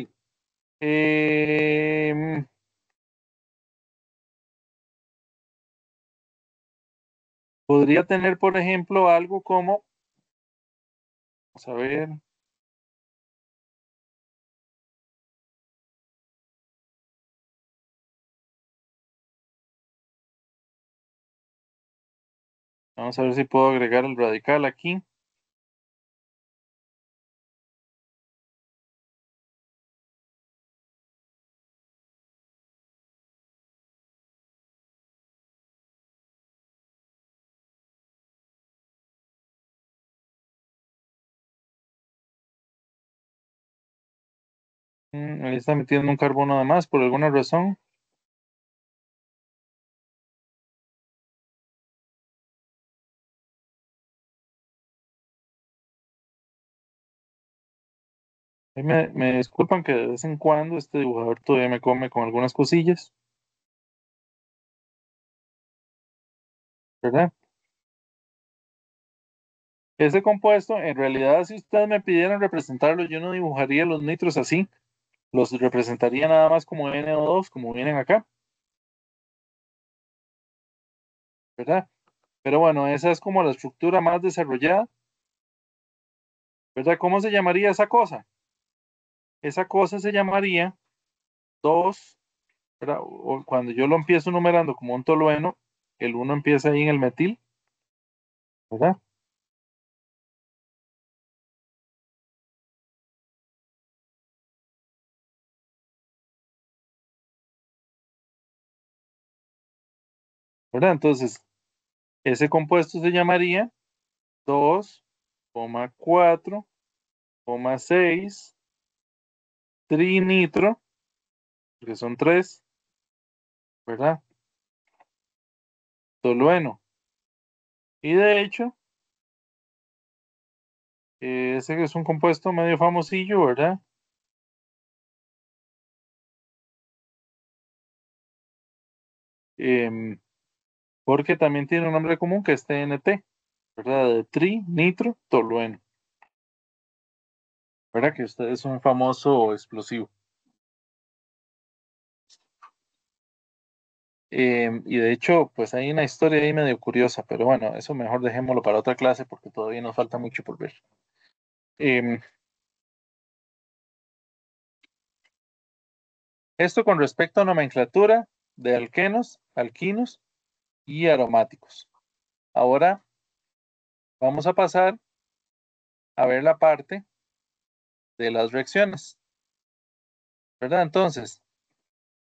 Em, podría tener, por ejemplo, algo como, vamos a ver, vamos a ver si puedo agregar el radical aquí. Ahí está metiendo un carbono de más por alguna razón. Ahí me disculpan que de vez en cuando este dibujador todavía me come con algunas cosillas, ¿verdad? Ese compuesto, en realidad, si ustedes me pidieran representarlo, yo no dibujaría los nitros así, los representaría nada más como NO2, como vienen acá, ¿verdad? Pero bueno, esa es como la estructura más desarrollada, ¿verdad? ¿Cómo se llamaría esa cosa? Esa cosa se llamaría 2, ¿verdad? O cuando yo lo empiezo numerando como un tolueno, el uno empieza ahí en el metil, ¿verdad? ¿Verdad? Entonces, ese compuesto se llamaría 2,4,6 trinitro, que son 3, ¿verdad? Tolueno. Y de hecho, ese es un compuesto medio famosillo, ¿verdad? Em, porque también tiene un nombre común que es TNT, ¿verdad? De trinitrotolueno, ¿verdad? Que usted es un famoso explosivo. Y de hecho, pues hay una historia ahí medio curiosa, pero bueno, eso mejor dejémoslo para otra clase porque todavía nos falta mucho por ver. Em, esto con respecto a nomenclatura de alquenos, alquinos y aromáticos. Ahora vamos a pasar a ver la parte de las reacciones, ¿verdad? Entonces,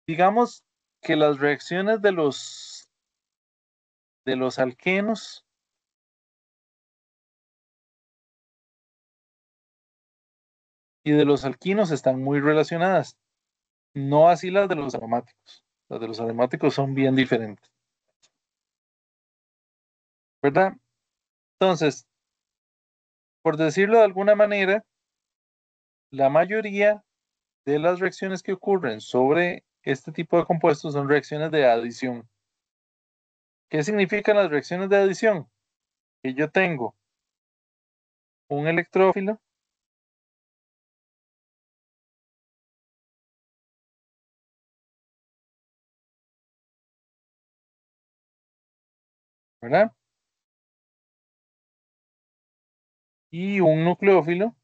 digamos que las reacciones de los alquenos y de los alquinos están muy relacionadas, no así las de los aromáticos. Las de los aromáticos son bien diferentes, ¿verdad? Entonces, por decirlo de alguna manera, la mayoría de las reacciones que ocurren sobre este tipo de compuestos son reacciones de adición. ¿Qué significan las reacciones de adición? Que yo tengo un electrófilo, ¿verdad? Y un nucleófilo,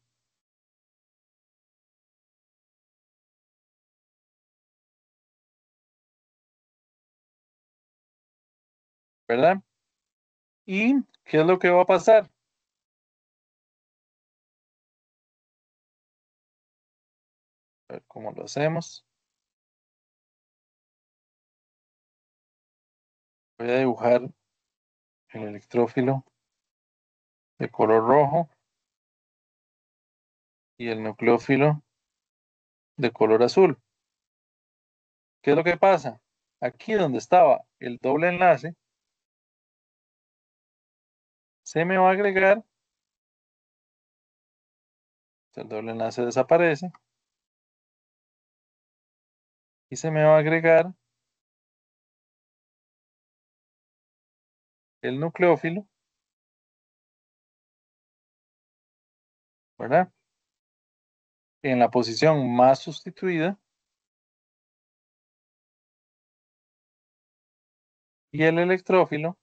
¿verdad? ¿Y qué es lo que va a pasar? A ver cómo lo hacemos. Voy a dibujar el electrófilo de color rojo y el nucleófilo de color azul. ¿Qué es lo que pasa? Aquí donde estaba el doble enlace, se me va a agregar, el doble enlace desaparece y se me va a agregar el nucleófilo, ¿verdad? En la posición más sustituida, y el electrófilo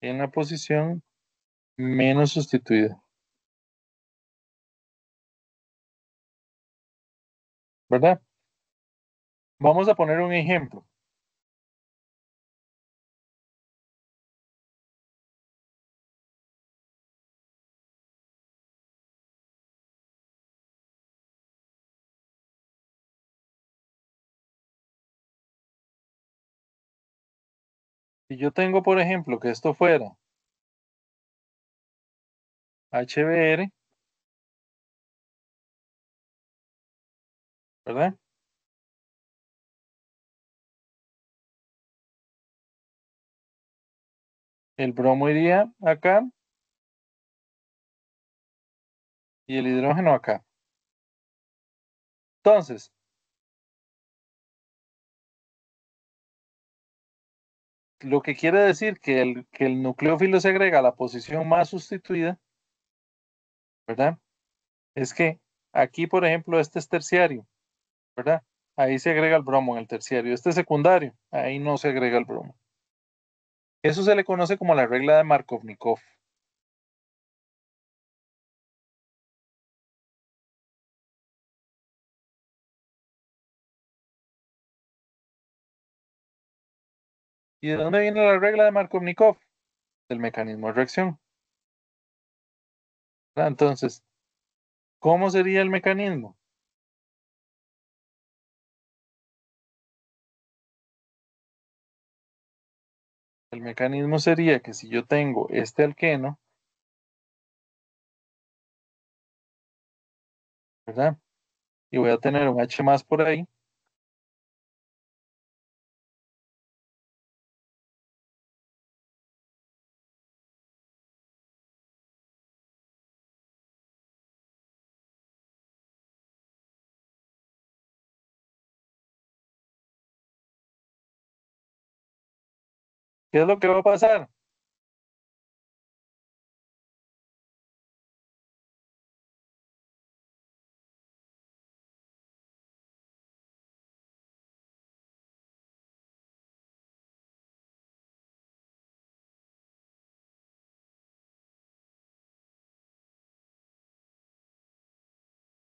en la posición menos sustituida, ¿verdad? Vamos a poner un ejemplo. Si yo tengo, por ejemplo, que esto fuera HBr, ¿verdad? El bromo iría acá y el hidrógeno acá. Entonces, lo que quiere decir que el nucleófilo se agrega a la posición más sustituida, ¿verdad? Es que aquí, por ejemplo, este es terciario, ¿verdad? Ahí se agrega el bromo en el terciario. Este es secundario, ahí no se agrega el bromo. Eso se le conoce como la regla de Markovnikov. ¿Y de dónde viene la regla de Markovnikov? Del mecanismo de reacción, ¿verdad? Entonces, ¿cómo sería el mecanismo? El mecanismo sería que si yo tengo este alqueno, ¿verdad? Y voy a tener un H más por ahí, ¿qué es lo que va a pasar?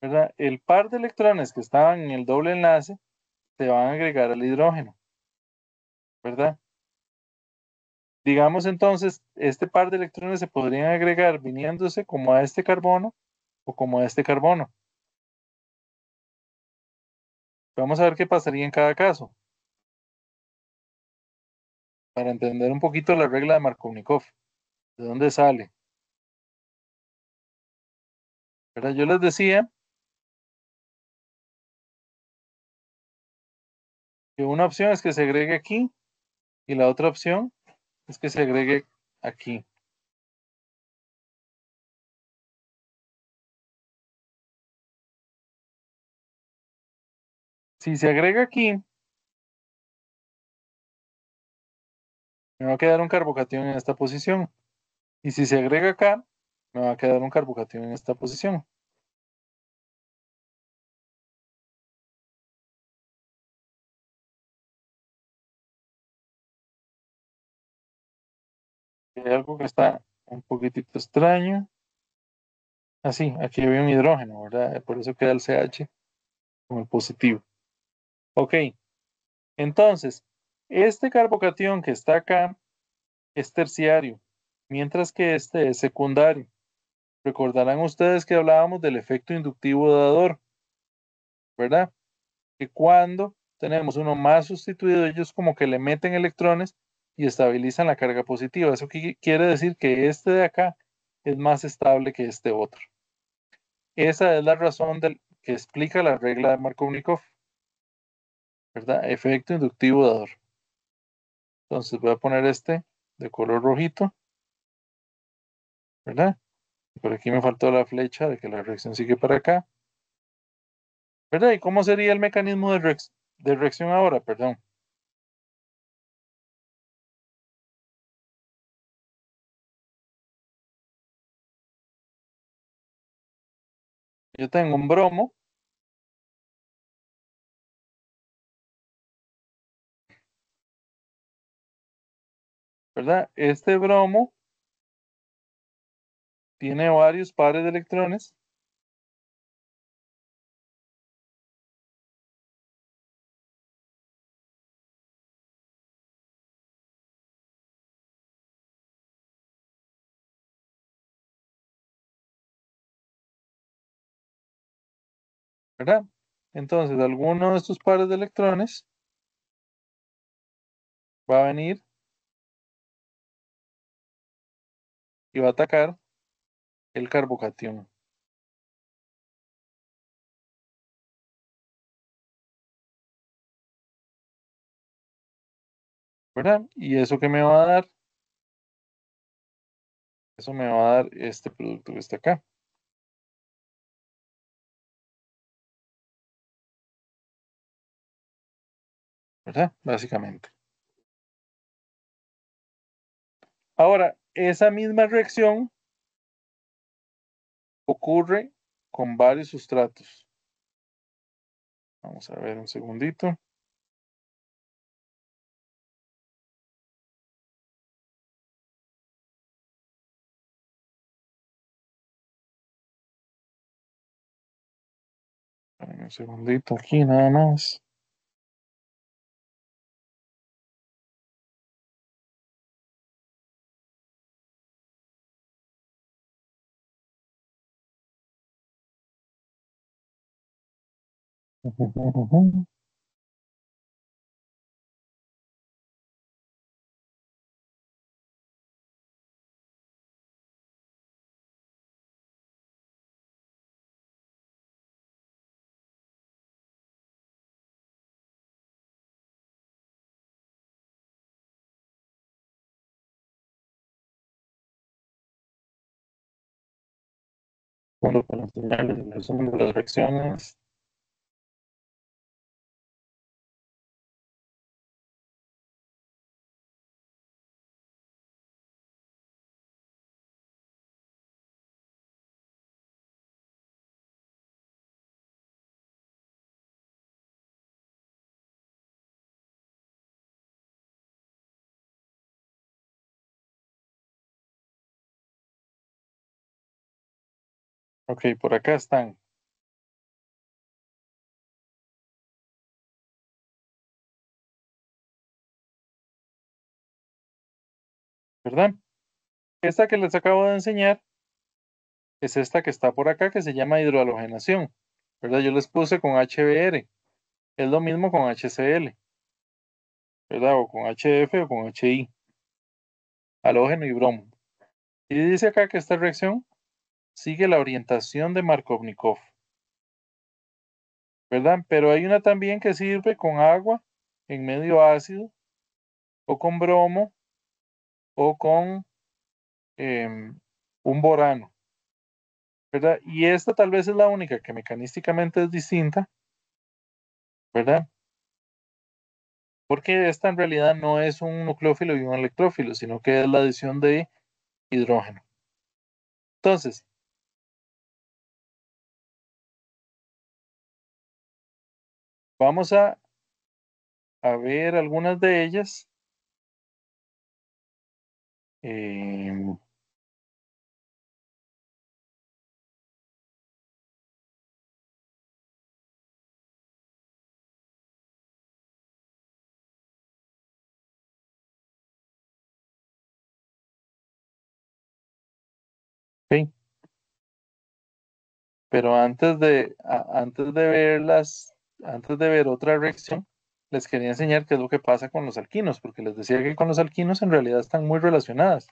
¿Verdad? El par de electrones que estaban en el doble enlace se van a agregar al hidrógeno, ¿verdad? Digamos entonces, este par de electrones se podrían agregar viniéndose como a este carbono o como a este carbono. Vamos a ver qué pasaría en cada caso, para entender un poquito la regla de Markovnikov, de dónde sale, ¿verdad? Yo les decía que una opción es que se agregue aquí y la otra opción es que se agregue aquí. Si se agrega aquí, me va a quedar un carbocatión en esta posición. Y si se agrega acá, me va a quedar un carbocatión en esta posición. Hay algo que está un poquitito extraño. Así, aquí había un hidrógeno, ¿verdad? Por eso queda el CH como el positivo. Ok, entonces, este carbocatión que está acá es terciario, mientras que este es secundario. Recordarán ustedes que hablábamos del efecto inductivo dador, ¿verdad? Que cuando tenemos uno más sustituido, ellos como que le meten electrones y estabilizan la carga positiva. Eso quiere decir que este de acá es más estable que este otro. Esa es la razón que explica la regla de Markovnikov, ¿verdad? Efecto inductivo dador. Entonces voy a poner este de color rojito, ¿verdad? Por aquí me faltó la flecha de que la reacción sigue para acá, ¿verdad? ¿Y cómo sería el mecanismo de reacción ahora? Perdón. Yo tengo un bromo ¿verdad? Este bromo tiene varios pares de electrones. ¿Verdad? Entonces, alguno de estos pares de electrones va a venir y va a atacar el carbocatión. ¿Verdad? ¿Y eso qué me va a dar? Eso me va a dar este producto que está acá. ¿Verdad? Básicamente. Ahora, esa misma reacción ocurre con varios sustratos. Vamos a ver un segundito. Un segundito aquí nada más. Bueno, para enseñarles el resumen de las reacciones. Ok, por acá están. ¿Verdad? Esta que les acabo de enseñar es esta que está por acá que se llama hidrohalogenación. ¿Verdad? Yo les puse con HBr. Es lo mismo con HCl. ¿Verdad? O con HF o con HI. Halógeno y bromo. Y dice acá que esta reacción sigue la orientación de Markovnikov. ¿Verdad? Pero hay una también que sirve con agua en medio ácido o con bromo o con un borano. ¿Verdad? Y esta tal vez es la única que mecanísticamente es distinta, ¿verdad? Porque esta en realidad no es un nucleófilo y un electrófilo, sino que es la adición de hidrógeno. Entonces, vamos a ver algunas de ellas. Eh, ok, pero antes de verlas, antes de ver otra reacción, les quería enseñar qué es lo que pasa con los alquinos, porque les decía que con los alquinos en realidad están muy relacionadas,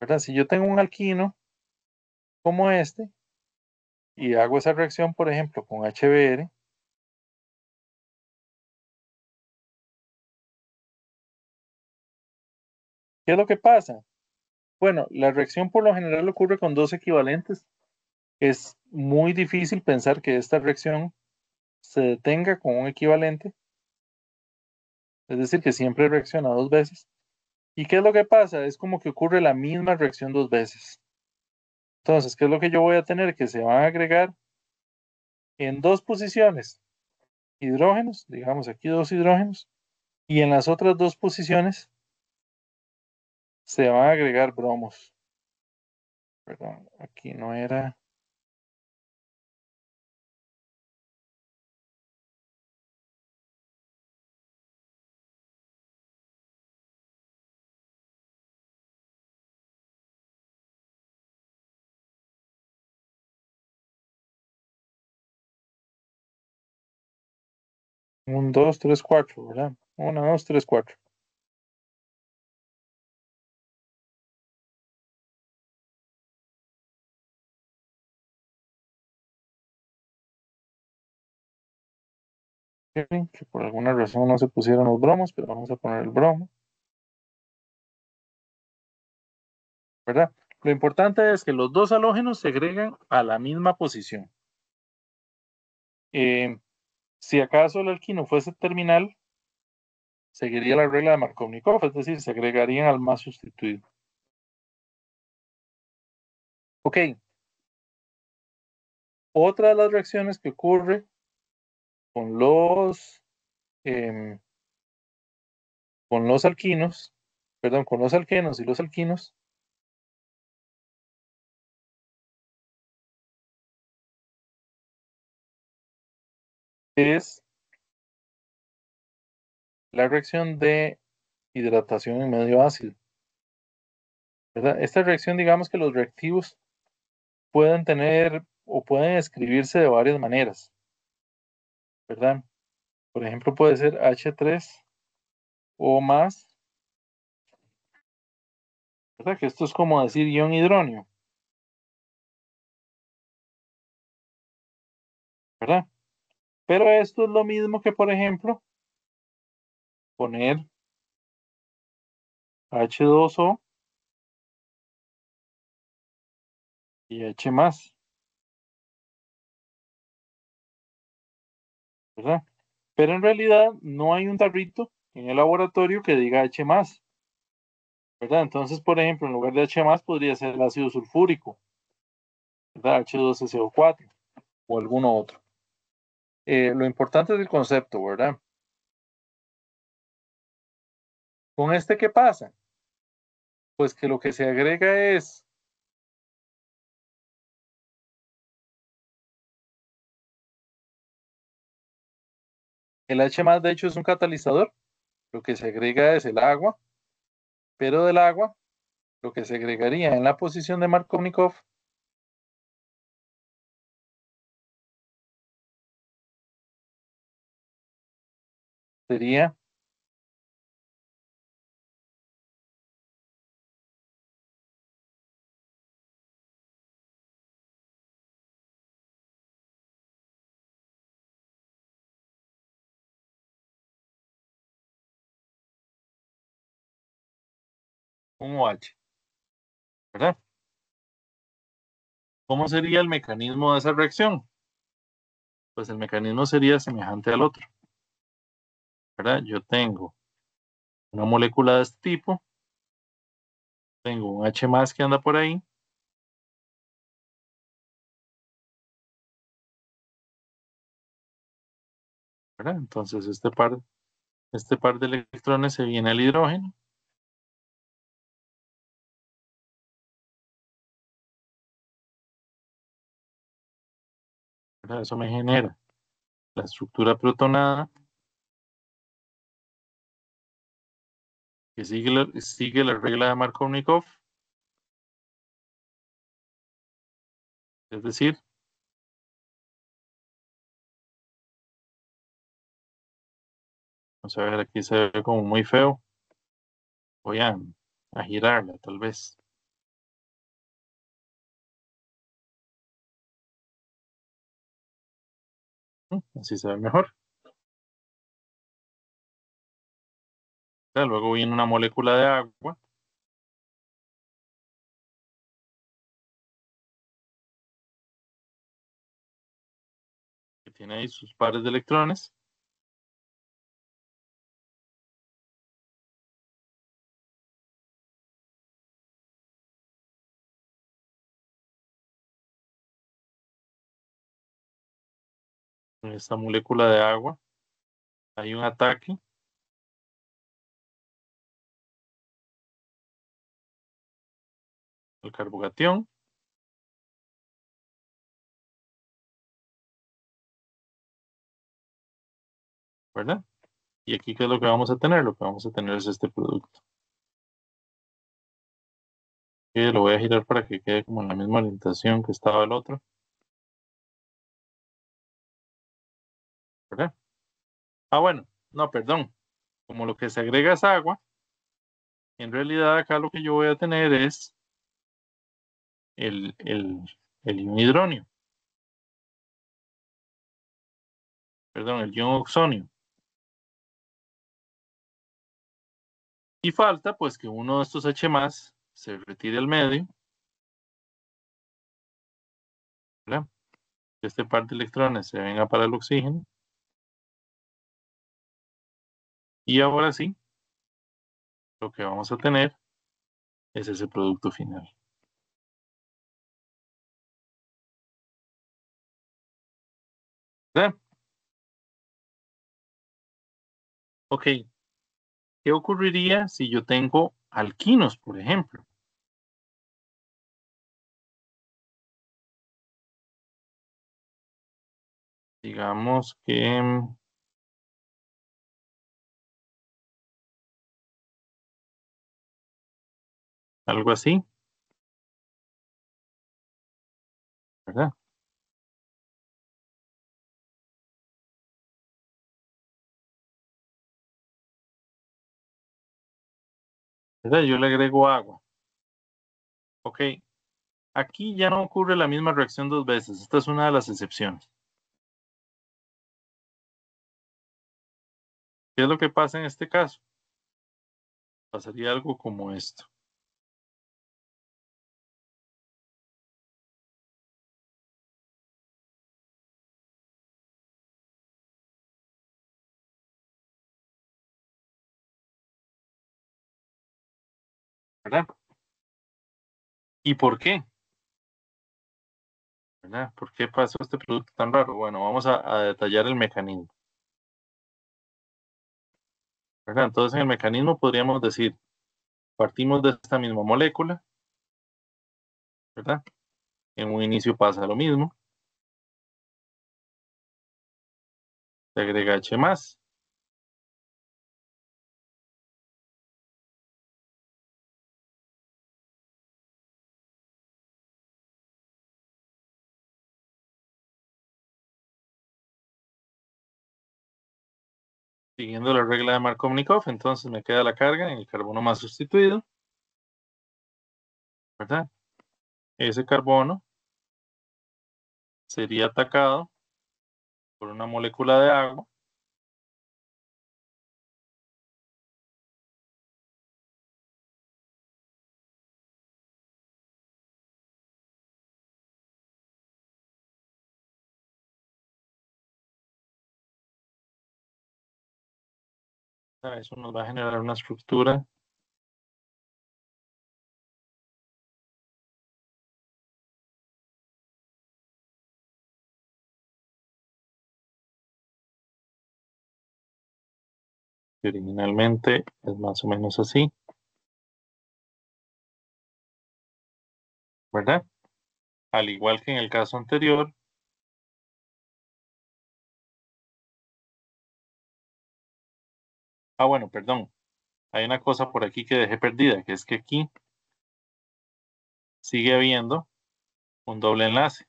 ¿verdad? Si yo tengo un alquino como este y hago esa reacción, por ejemplo, con HBr, ¿qué es lo que pasa? Bueno, la reacción por lo general ocurre con dos equivalentes. Es muy difícil pensar que esta reacción se detenga con un equivalente, es decir, que siempre reacciona dos veces. ¿Y qué es lo que pasa? Es como que ocurre la misma reacción dos veces. Entonces, ¿qué es lo que yo voy a tener? Que se van a agregar en dos posiciones hidrógenos, digamos aquí dos hidrógenos, Y en las otras dos posiciones se van a agregar bromos. Perdón, aquí no era. Un, dos, tres, cuatro, ¿verdad? Una, dos, tres, cuatro. Ok, que por alguna razón no se pusieron los bromos, pero vamos a poner el bromo, ¿verdad? Lo importante es que los dos halógenos se agregan a la misma posición. Eh, si acaso el alquino fuese terminal, seguiría la regla de Markovnikov, es decir, se agregarían al más sustituido. Ok, otra de las reacciones que ocurre con em, con los alquinos, perdón, con los alquenos y los alquinos, es la reacción de hidratación en medio ácido, ¿verdad? Esta reacción, digamos que los reactivos pueden tener o pueden escribirse de varias maneras, ¿verdad? Por ejemplo, puede ser H3 o más, ¿verdad? Que esto es como decir ion hidróneo, ¿verdad? Pero esto es lo mismo que, por ejemplo, poner H2O y H más, ¿verdad? Pero en realidad no hay un tarrito en el laboratorio que diga H más, ¿verdad? Entonces, por ejemplo, en lugar de H más podría ser el ácido sulfúrico, ¿verdad? H2SO4 o alguno otro. Lo importante es el concepto, ¿verdad? Con este, ¿qué pasa? Pues que lo que se agrega es el H más, de hecho, es un catalizador. Lo que se agrega es el agua, pero del agua, lo que se agregaría en la posición de Markovnikov sería un OH, ¿verdad? ¿Cómo sería el mecanismo de esa reacción? Pues el mecanismo sería semejante al otro, ¿verdad? Yo tengo una molécula de este tipo, tengo un H más que anda por ahí, ¿verdad? Entonces este par de electrones se viene al hidrógeno, ¿verdad? Eso me genera la estructura protonada que sigue la regla de Markovnikov, es decir, vamos a ver, aquí se ve como muy feo, voy a girarla tal vez. Así se ve mejor. Luego viene una molécula de agua que tiene ahí sus pares de electrones. En esta molécula de agua hay un ataque el carbocatión. ¿Verdad? Y aquí, ¿qué es lo que vamos a tener? Lo que vamos a tener es este producto. Que lo voy a girar para que quede como en la misma orientación que estaba el otro. ¿Verdad? Ah, bueno, no, perdón. Como lo que se agrega es agua, en realidad acá lo que yo voy a tener es el, el, el ion hidronio. Perdón, el ion oxonio. Y falta pues que uno de estos H más se retire al medio, ¿verdad? Que este par de electrones se venga para el oxígeno. Y ahora sí, lo que vamos a tener es ese producto final. ¿Verdad? Ok, ¿qué ocurriría si yo tengo alquinos, por ejemplo? Digamos que algo así, ¿verdad? ¿Verdad? Yo le agrego agua. Ok, aquí ya no ocurre la misma reacción dos veces. Esta es una de las excepciones. ¿Qué es lo que pasa en este caso? Pasaría algo como esto. ¿Verdad? ¿Y por qué? ¿Verdad? ¿Por qué pasó este producto tan raro? Bueno, vamos a detallar el mecanismo. ¿Verdad? Entonces, en el mecanismo podríamos decir, partimos de esta misma molécula, ¿verdad? En un inicio pasa lo mismo, se agrega H más, siguiendo la regla de Markovnikov, entonces me queda la carga en el carbono más sustituido, ¿verdad? Ese carbono sería atacado por una molécula de agua, ¿verdad? Eso nos va a generar una estructura que originalmente es más o menos así, ¿verdad? Al igual que en el caso anterior, bueno, perdón, hay una cosa por aquí que dejé perdida, que es que aquí sigue habiendo un doble enlace,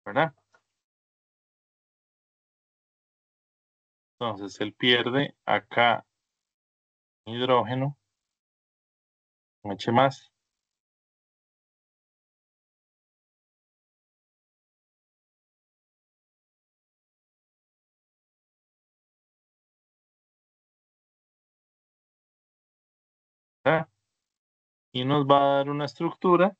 ¿verdad? Entonces él pierde acá hidrógeno, un H más, ¿verdad? Y nos va a dar una estructura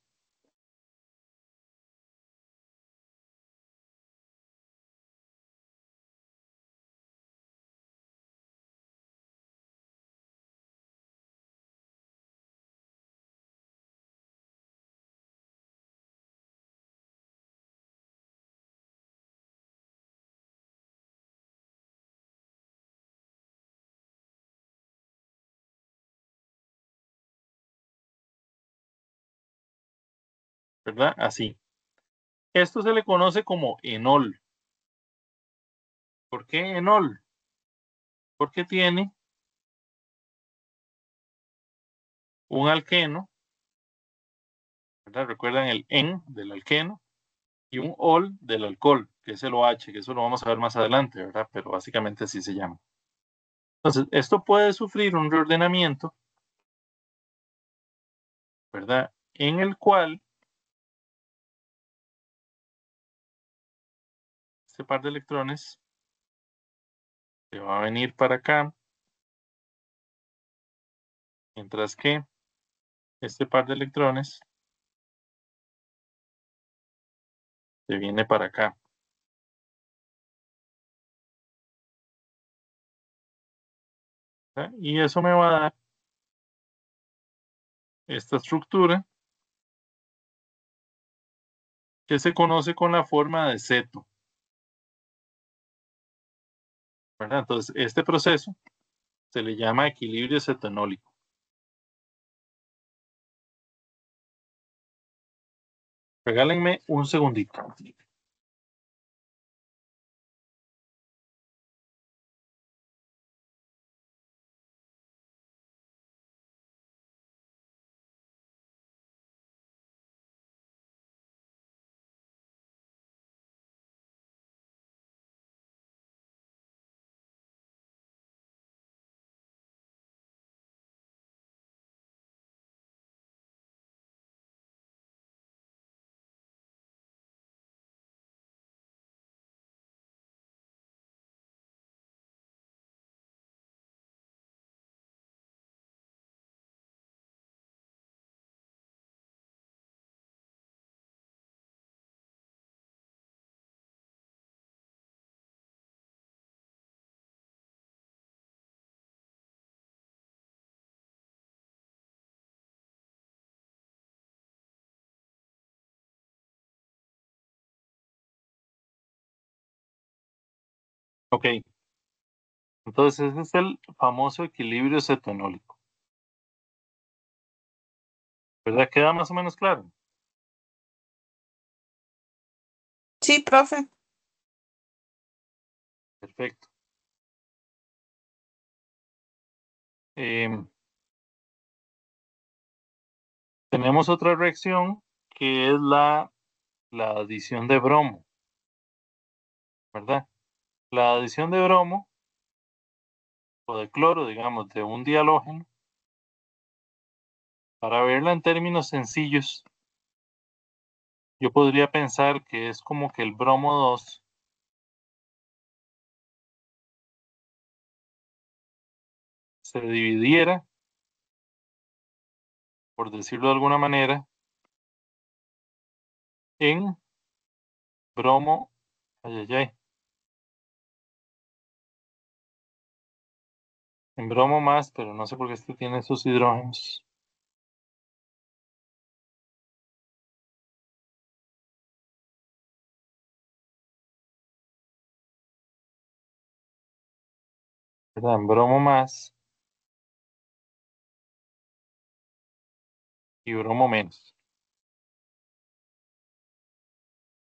¿verdad? Así. Esto se le conoce como enol. ¿Por qué enol? Porque tiene un alqueno, ¿verdad? Recuerdan el en del alqueno y un ol del alcohol, que es el OH, que eso lo vamos a ver más adelante, ¿verdad? Pero básicamente así se llama. Entonces, esto puede sufrir un reordenamiento, ¿verdad? En el cual este par de electrones se va a venir para acá, mientras que este par de electrones se viene para acá. ¿Verdad? Y eso me va a dar esta estructura que se conoce con la forma de ceto, ¿verdad? Entonces, este proceso se le llama equilibrio cetonólico. Regálenme un segundito. Ok, entonces ese es el famoso equilibrio cetonólico. ¿Verdad? ¿Queda más o menos claro? Sí, profe. Perfecto. Em, tenemos otra reacción que es la adición de bromo, ¿verdad? La adición de bromo o de cloro, digamos, de un dihalógeno, para verla en términos sencillos, yo podría pensar que es como que el bromo 2 se dividiera, por decirlo de alguna manera, en bromo, ay, ay, ay, en bromo más, pero no sé por qué este tiene esos hidrógenos. ¿Verdad? En bromo más y bromo menos.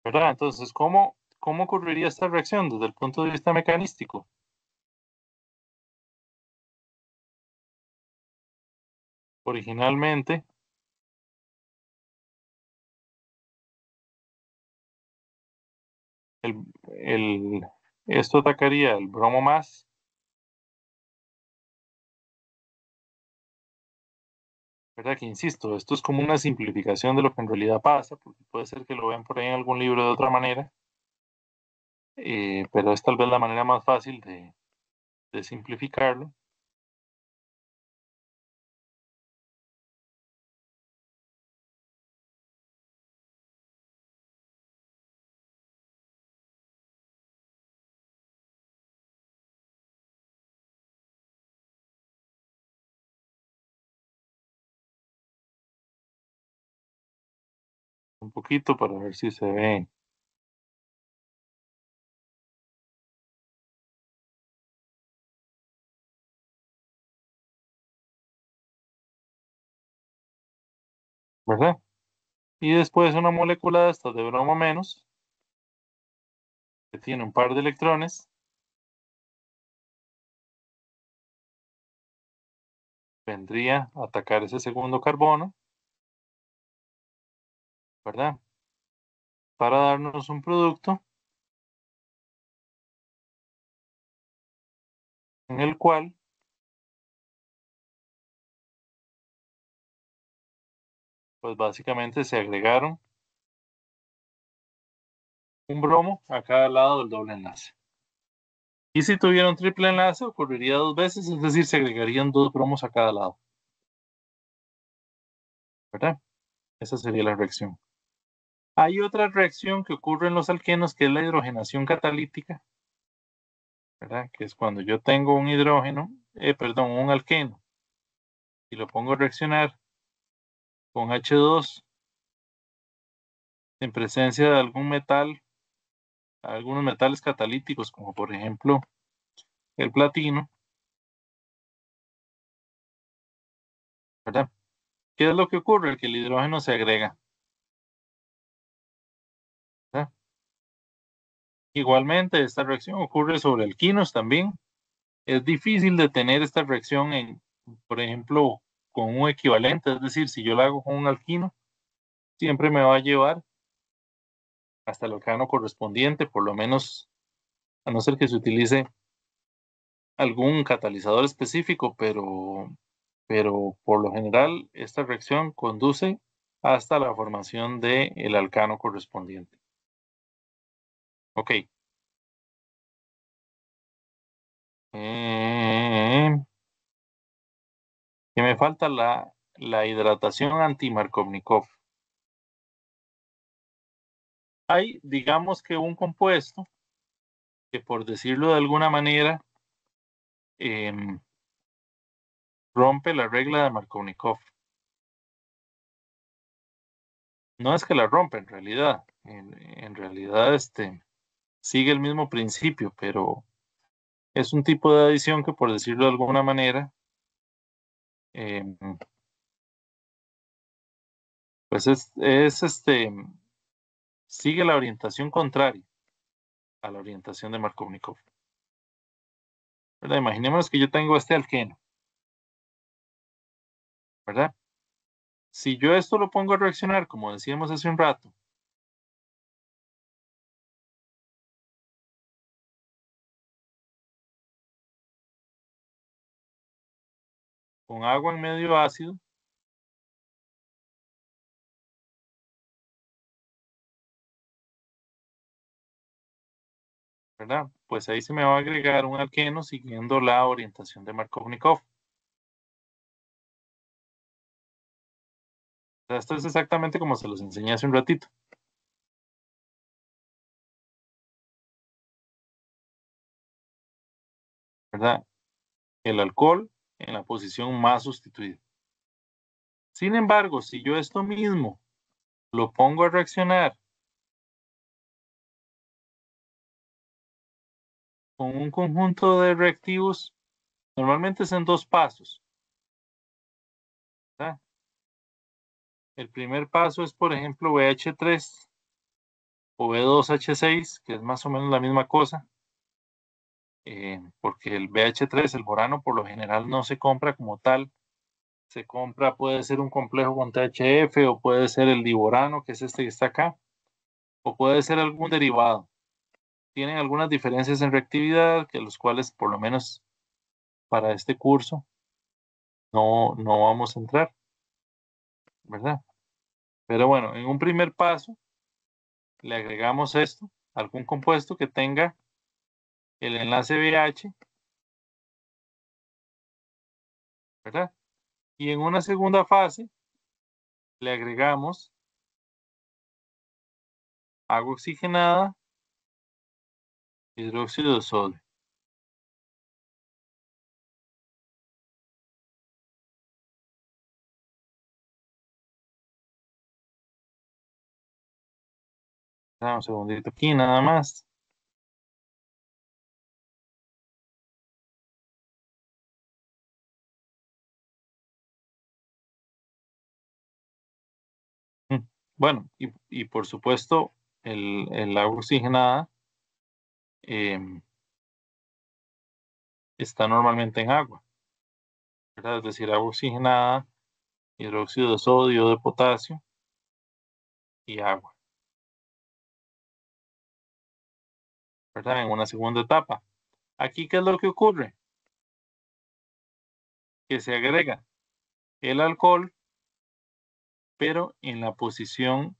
¿Verdad? Entonces, ¿cómo ocurriría esta reacción desde el punto de vista mecanístico? Originalmente, el, el- esto atacaría el bromo más, ¿verdad? Que insisto, esto es como una simplificación de lo que en realidad pasa, porque puede ser que lo vean por ahí en algún libro de otra manera, pero es tal vez la manera más fácil de simplificarlo. Un poquito para ver si se ve, ¿verdad? Y después una molécula de estas de bromo menos, que tiene un par de electrones, vendría a atacar ese segundo carbono, ¿verdad? Para darnos un producto en el cual, pues básicamente se agregaron un bromo a cada lado del doble enlace. Y si tuviera un triple enlace, ocurriría dos veces, es decir, se agregarían dos bromos a cada lado, ¿verdad? Esa sería la reacción. Hay otra reacción que ocurre en los alquenos, que es la hidrogenación catalítica, ¿verdad? Que es cuando yo tengo un hidrógeno, perdón, un alqueno, y lo pongo a reaccionar con H2 en presencia de algún metal, algunos metales catalíticos, como por ejemplo el platino, ¿verdad? ¿Qué es lo que ocurre? Que el hidrógeno se agrega, ¿verdad? Igualmente, esta reacción ocurre sobre alquinos también. Es difícil de tener esta reacción en, por ejemplo, con un equivalente, es decir, si yo la hago con un alquino, siempre me va a llevar hasta el alcano correspondiente, por lo menos, a no ser que se utilice algún catalizador específico, pero por lo general esta reacción conduce hasta la formación del alcano correspondiente. Ok. Que me falta la hidratación anti-Markovnikov. Hay, digamos que un compuesto que, por decirlo de alguna manera, em, rompe la regla de Markovnikov. No es que la rompa en realidad, en realidad sigue el mismo principio, pero es un tipo de adición que, por decirlo de alguna manera, em, pues sigue la orientación contraria a la orientación de Markovnikov. ¿Verdad? Imaginémonos que yo tengo este alqueno, ¿verdad? Si yo esto lo pongo a reaccionar, como decíamos hace un rato, con agua en medio ácido, ¿verdad? Pues ahí se me va a agregar un alqueno siguiendo la orientación de Markovnikov. O sea, esto es exactamente como se los enseñé hace un ratito, ¿verdad? El alcohol en la posición más sustituida. Sin embargo, si yo esto mismo lo pongo a reaccionar con un conjunto de reactivos, normalmente es en dos pasos, ¿verdad? El primer paso es, por ejemplo, BH3 o B2H6, que es más o menos la misma cosa, porque el BH3, el borano, por lo general no se compra como tal, se compra, puede ser un complejo con THF o puede ser el diborano, que es este que está acá, o puede ser algún derivado. Tienen algunas diferencias en reactividad, que los cuales, por lo menos para este curso, no vamos a entrar, ¿verdad? Pero bueno, en un primer paso, le agregamos esto, algún compuesto que tenga el enlace BH, ¿verdad? Y en una segunda fase, le agregamos agua oxigenada, hidróxido de sodio. Dame un segundito aquí, nada más. Bueno, y por supuesto, el agua oxigenada está normalmente en agua, ¿verdad? Es decir, agua oxigenada, hidróxido de sodio, de potasio y agua, ¿verdad? En una segunda etapa. Aquí, ¿qué es lo que ocurre? Que se agrega el alcohol, pero en la posición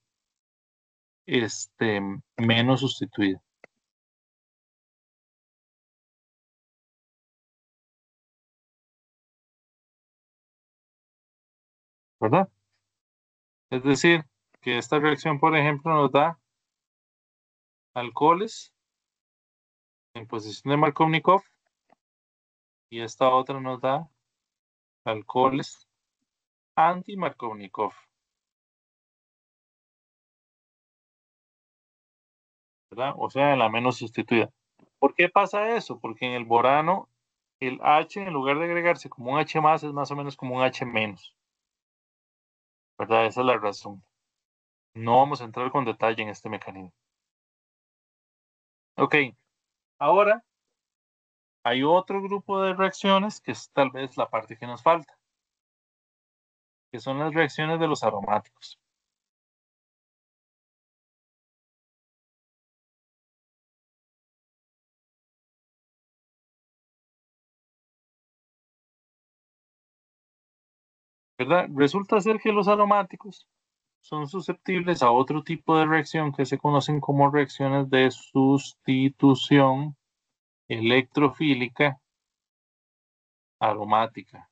menos sustituida, ¿verdad? Es decir, que esta reacción, por ejemplo, nos da alcoholes en posición de Markovnikov y esta otra nos da alcoholes anti-Markovnikov, ¿verdad? O sea, en la menos sustituida. ¿Por qué pasa eso? Porque en el borano el H, en lugar de agregarse como un H más, es más o menos como un H menos, ¿verdad? Esa es la razón. No vamos a entrar con detalle en este mecanismo. Ok, ahora hay otro grupo de reacciones que es tal vez la parte que nos falta, que son las reacciones de los aromáticos. ¿Verdad? Resulta ser que los aromáticos son susceptibles a otro tipo de reacción que se conocen como reacciones de sustitución electrofílica aromática.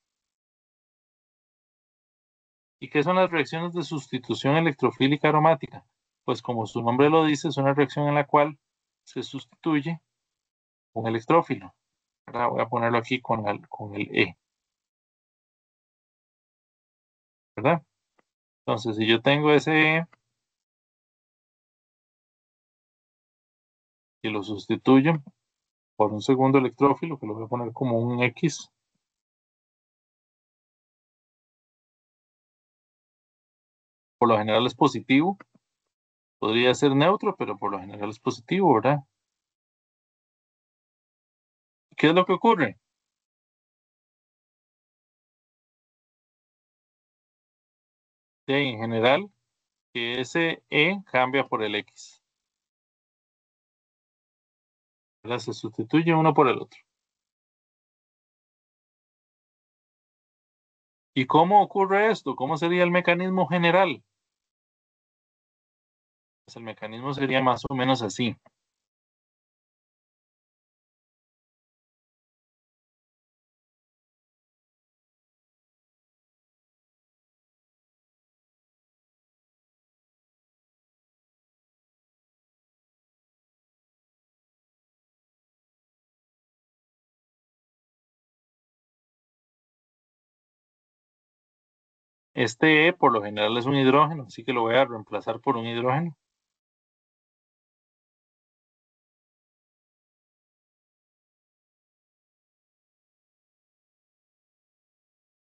¿Y qué son las reacciones de sustitución electrofílica aromática? Pues como su nombre lo dice, es una reacción en la cual se sustituye un electrófilo. ¿Verdad? Voy a ponerlo aquí con el E, ¿verdad? Entonces, si yo tengo ese E y lo sustituyo por un segundo electrófilo, que lo voy a poner como un X, por lo general es positivo. Podría ser neutro, pero por lo general es positivo, ¿verdad? ¿Qué es lo que ocurre? En general, que ese E cambia por el X, ¿verdad? Se sustituye uno por el otro. ¿Y cómo ocurre esto? ¿Cómo sería el mecanismo general? Pues el mecanismo sería más o menos así. Este E por lo general es un hidrógeno, así que lo voy a reemplazar por un hidrógeno.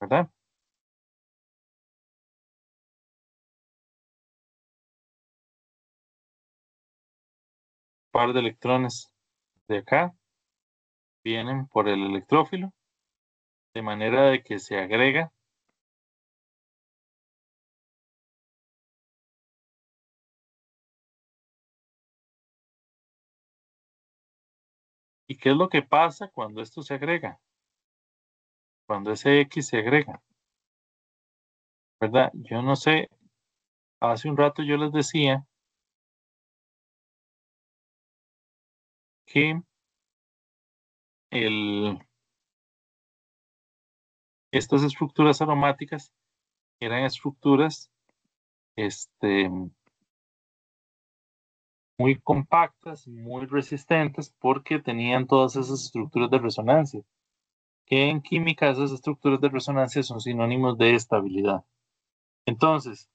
¿Verdad? Par de electrones de acá vienen por el electrófilo, de manera de que se agrega ¿y qué es lo que pasa cuando esto se agrega? Cuando ese X se agrega, ¿verdad? Yo no sé, hace un rato yo les decía que estas estructuras aromáticas eran estructuras muy compactas, muy resistentes, porque tenían todas esas estructuras de resonancia, que en química esas estructuras de resonancia son sinónimos de estabilidad. Entonces,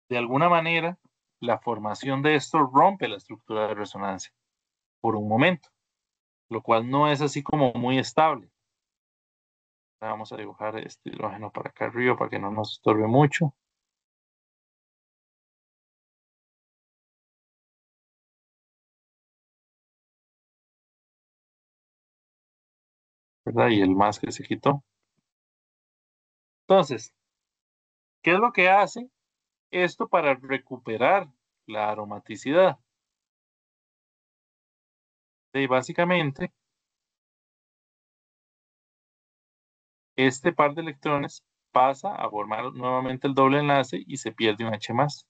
de alguna manera, la formación de esto rompe la estructura de resonancia por un momento, lo cual no es así como muy estable. Vamos a dibujar este hidrógeno para acá arriba para que no nos estorbe mucho. ¿verdad? Y el más que se quitó. Entonces, ¿qué es lo que hace esto para recuperar la aromaticidad? Y básicamente, este par de electrones pasa a formar nuevamente el doble enlace y se pierde un H más.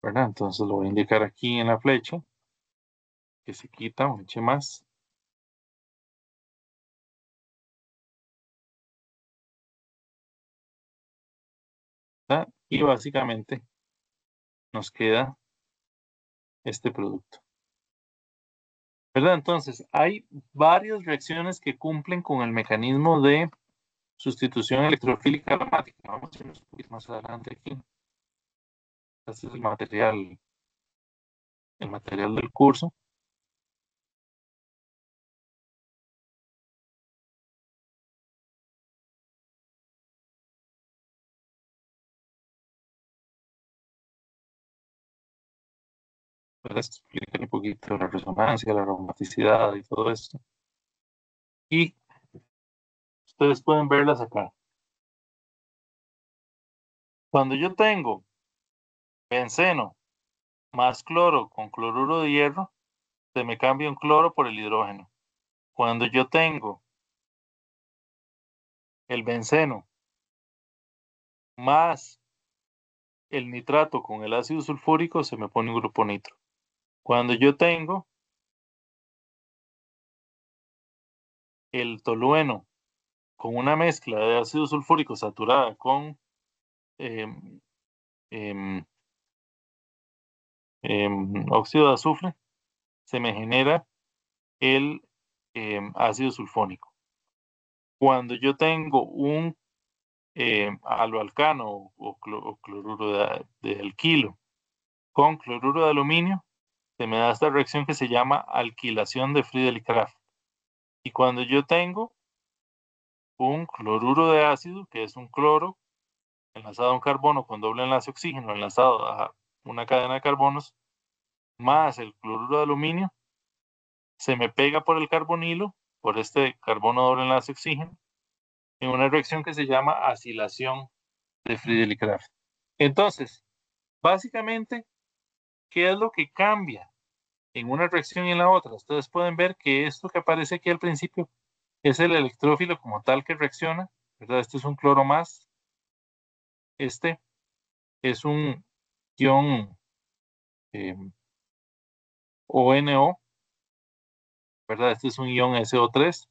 ¿Verdad? Entonces lo voy a indicar aquí en la flecha, que se quita un H más. ¿Verdad? Y básicamente nos queda este producto. ¿Verdad? Entonces, hay varias reacciones que cumplen con el mecanismo de sustitución electrofílica aromática. Vamos a irnos un poquito más adelante aquí. Este es el material del curso. Para explicar un poquito la resonancia, la aromaticidad y todo esto. Y ustedes pueden verlas acá. Cuando yo tengo benceno más cloro con cloruro de hierro, se me cambia un cloro por el hidrógeno. Cuando yo tengo el benceno más el nitrato con el ácido sulfúrico, se me pone un grupo nitro. Cuando yo tengo el tolueno con una mezcla de ácido sulfúrico saturada con em, em, óxido de azufre, se me genera el ácido sulfónico. Cuando yo tengo un aloalcano o cloruro de alquilo con cloruro de aluminio, se me da esta reacción que se llama alquilación de Friedel-Crafts. Y cuando yo tengo un cloruro de ácido, que es un cloro enlazado a un carbono con doble enlace oxígeno, enlazado a una cadena de carbonos, más el cloruro de aluminio, se me pega por el carbonilo, por este carbono doble enlace oxígeno, en una reacción que se llama acilación de Friedel-Crafts. Entonces, básicamente, ¿qué es lo que cambia en una reacción y en la otra? Ustedes pueden ver que esto que aparece aquí al principio es el electrófilo como tal que reacciona, ¿verdad? Este es un cloro más, este es un ion ONO, ¿verdad? Este es un ion SO3,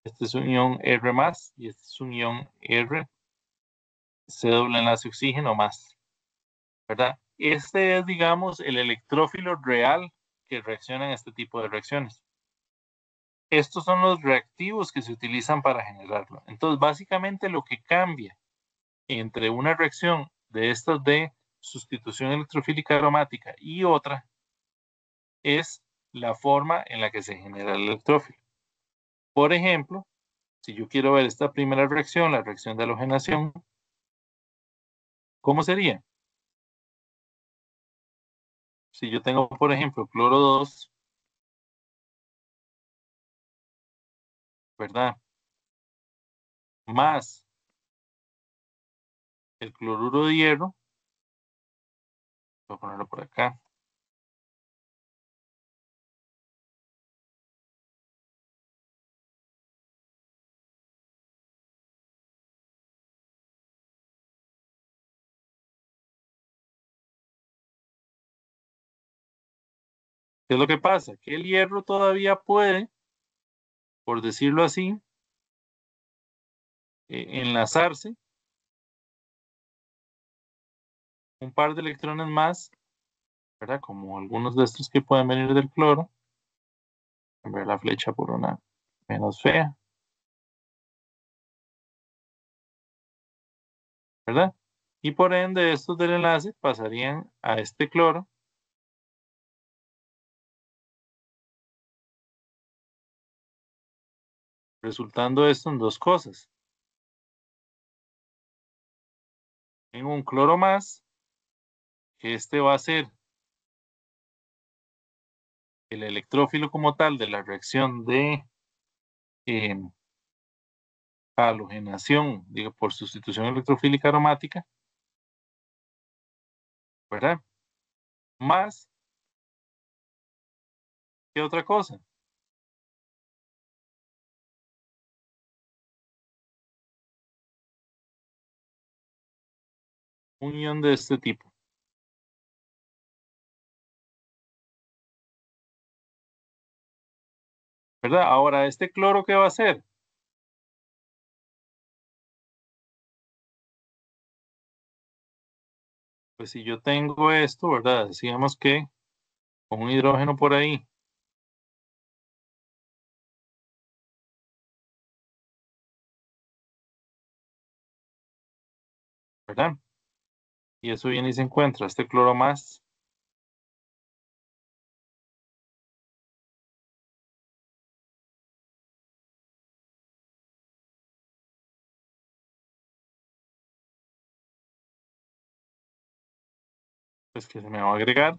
este es un ion R más y este es un ion R, C doble enlace oxígeno más, ¿verdad? Este es, digamos, el electrófilo real que reacciona en este tipo de reacciones. Estos son los reactivos que se utilizan para generarlo. Entonces, básicamente lo que cambia entre una reacción de estas de sustitución electrofílica aromática y otra es la forma en la que se genera el electrófilo. Por ejemplo, si yo quiero ver esta primera reacción, la reacción de halogenación, ¿cómo sería? Si yo tengo, por ejemplo, cloro 2, ¿verdad? Más el cloruro de hierro, voy a ponerlo por acá. ¿Qué es lo que pasa? Que el hierro todavía puede, por decirlo así, enlazarse un par de electrones más, ¿verdad? Como algunos de estos que pueden venir del cloro. Cambiar la flecha por una menos fea, ¿verdad? Y por ende, estos del enlace pasarían a este cloro, resultando esto en dos cosas. En un cloro más, que este va a ser el electrófilo como tal de la reacción de halogenación, digo, por sustitución electrofílica aromática, ¿verdad? Más, ¿qué otra cosa? Un ion de este tipo, ¿verdad? Ahora, ¿este cloro qué va a hacer? Pues si yo tengo esto, ¿verdad? Decíamos que con un hidrógeno por ahí, ¿verdad? Y eso viene y se encuentra, este cloro más, pues que se me va a agregar,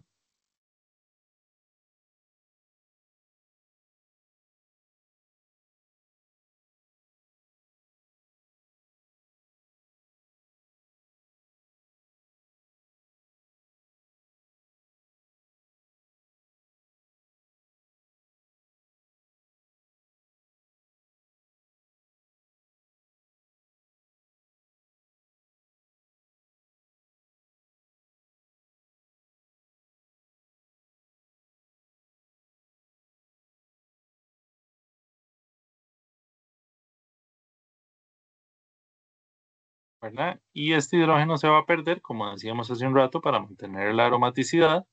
¿verdad? Y este hidrógeno se va a perder, como decíamos hace un rato, para mantener la aromaticidad.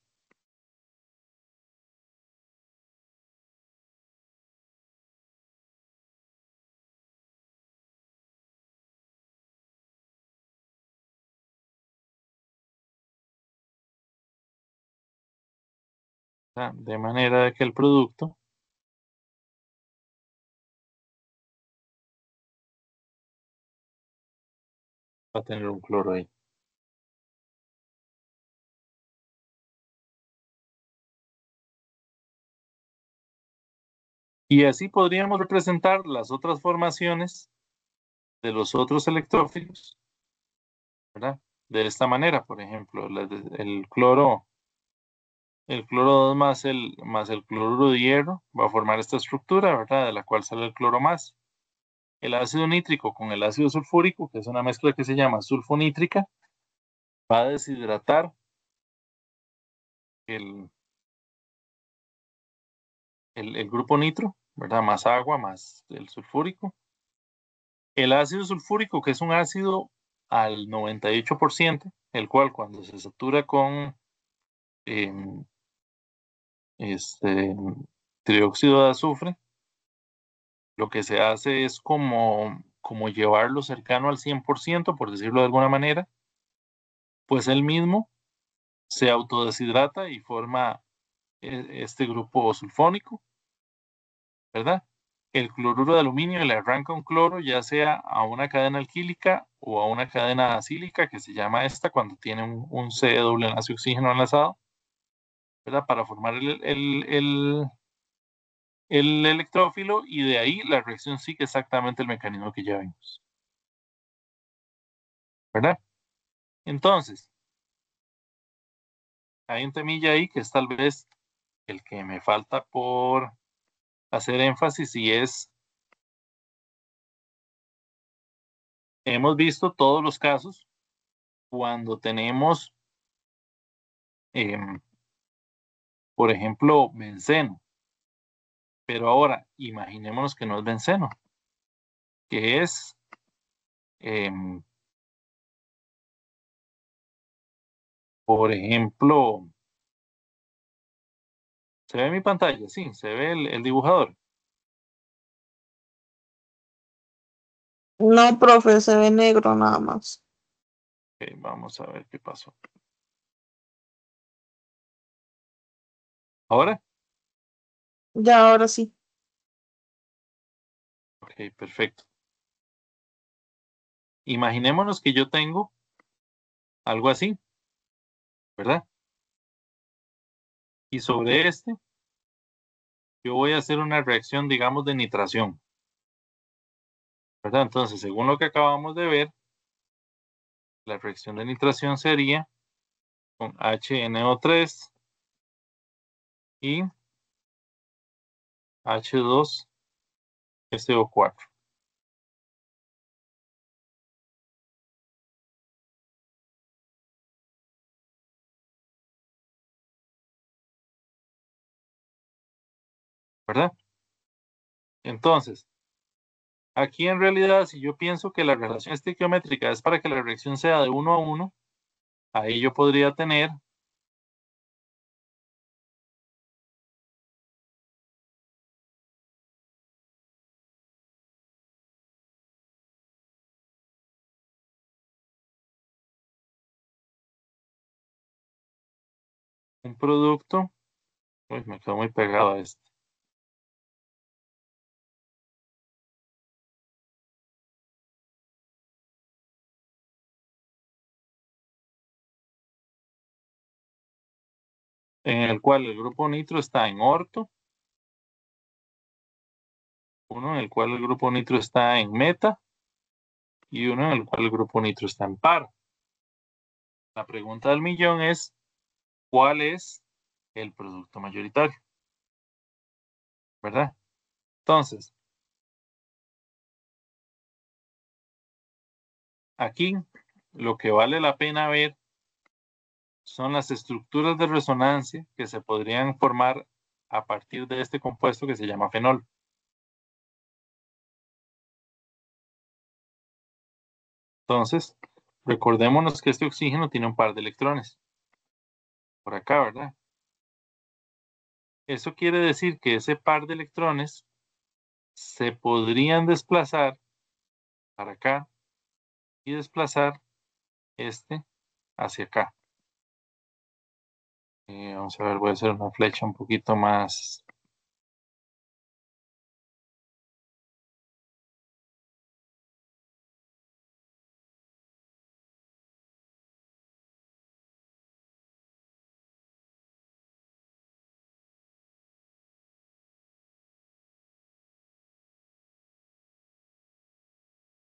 ¿Verdad? De manera que el producto va a tener un cloro ahí. Y así podríamos representar las otras formaciones de los otros electrófilos, ¿verdad? De esta manera, por ejemplo, el cloro 2 más el cloruro de hierro va a formar esta estructura, ¿verdad? De la cual sale el cloro más. El ácido nítrico con el ácido sulfúrico, que es una mezcla que se llama sulfonítrica, va a deshidratar el, el grupo nitro, ¿verdad? Más agua, más el sulfúrico. El ácido sulfúrico, que es un ácido al 98%, el cual cuando se satura con em, este, trióxido de azufre, lo que se hace es como llevarlo cercano al 100%, por decirlo de alguna manera, pues él mismo se autodeshidrata y forma este grupo sulfónico, ¿verdad? El cloruro de aluminio le arranca un cloro, ya sea a una cadena alquílica o a una cadena acílica, que se llama esta cuando tiene un C doble enlace oxígeno enlazado, ¿verdad? Para formar el electrófilo, y de ahí la reacción sigue exactamente el mecanismo que ya vimos, ¿verdad? Entonces, hay un temilla ahí que es tal vez el que me falta por hacer énfasis, y es, hemos visto todos los casos cuando tenemos, em, por ejemplo, benceno, pero ahora imaginémonos que no es benceno, que es, em, por ejemplo, se ve en mi pantalla, sí, se ve el dibujador. No, profe, se ve negro nada más. Ok, vamos a ver qué pasó. Ahora, Ya, ahora sí. ok, perfecto. Imaginémonos que yo tengo algo así, ¿verdad? Y sobre este yo voy a hacer una reacción, digamos, de nitración, ¿verdad? Entonces, según lo que acabamos de ver, la reacción de nitración sería con HNO3 y H2SO4. ¿Verdad? Entonces, aquí en realidad, si yo pienso que la relación estequiométrica es para que la reacción sea de 1 a 1, ahí yo podría tener un producto. Uy, me quedó muy pegado a esto. En el cual el grupo nitro está en orto, uno en el cual el grupo nitro está en meta y uno en el cual el grupo nitro está en par. La pregunta del millón es, ¿cuál es el producto mayoritario? ¿Verdad? Entonces, aquí lo que vale la pena ver son las estructuras de resonancia que se podrían formar a partir de este compuesto que se llama fenol. Entonces, recordémonos que este oxígeno tiene un par de electrones. Por acá, ¿verdad? Eso quiere decir que ese par de electrones se podrían desplazar para acá y desplazar este hacia acá. Vamos a ver, voy a hacer una flecha un poquito más.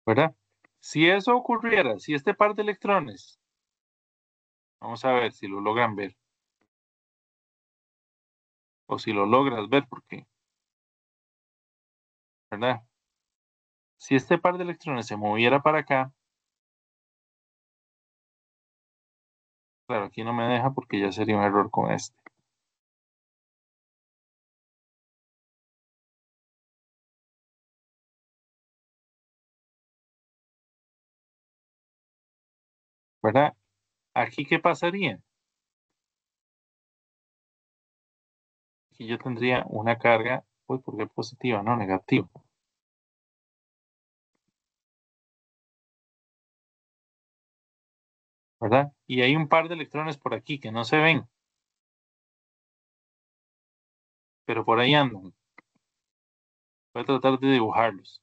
¿Verdad? Si eso ocurriera, si este par de electrones, vamos a ver si lo logran ver, o si lo logras ver, porque, ¿verdad? Si este par de electrones se moviera para acá, claro, aquí no me deja porque ya sería un error con este. ¿Verdad? Aquí, ¿qué pasaría? Aquí yo tendría una carga, uy, ¿por qué positiva? No, negativa. ¿Verdad? Y hay un par de electrones por aquí que no se ven, pero por ahí andan. Voy a tratar de dibujarlos.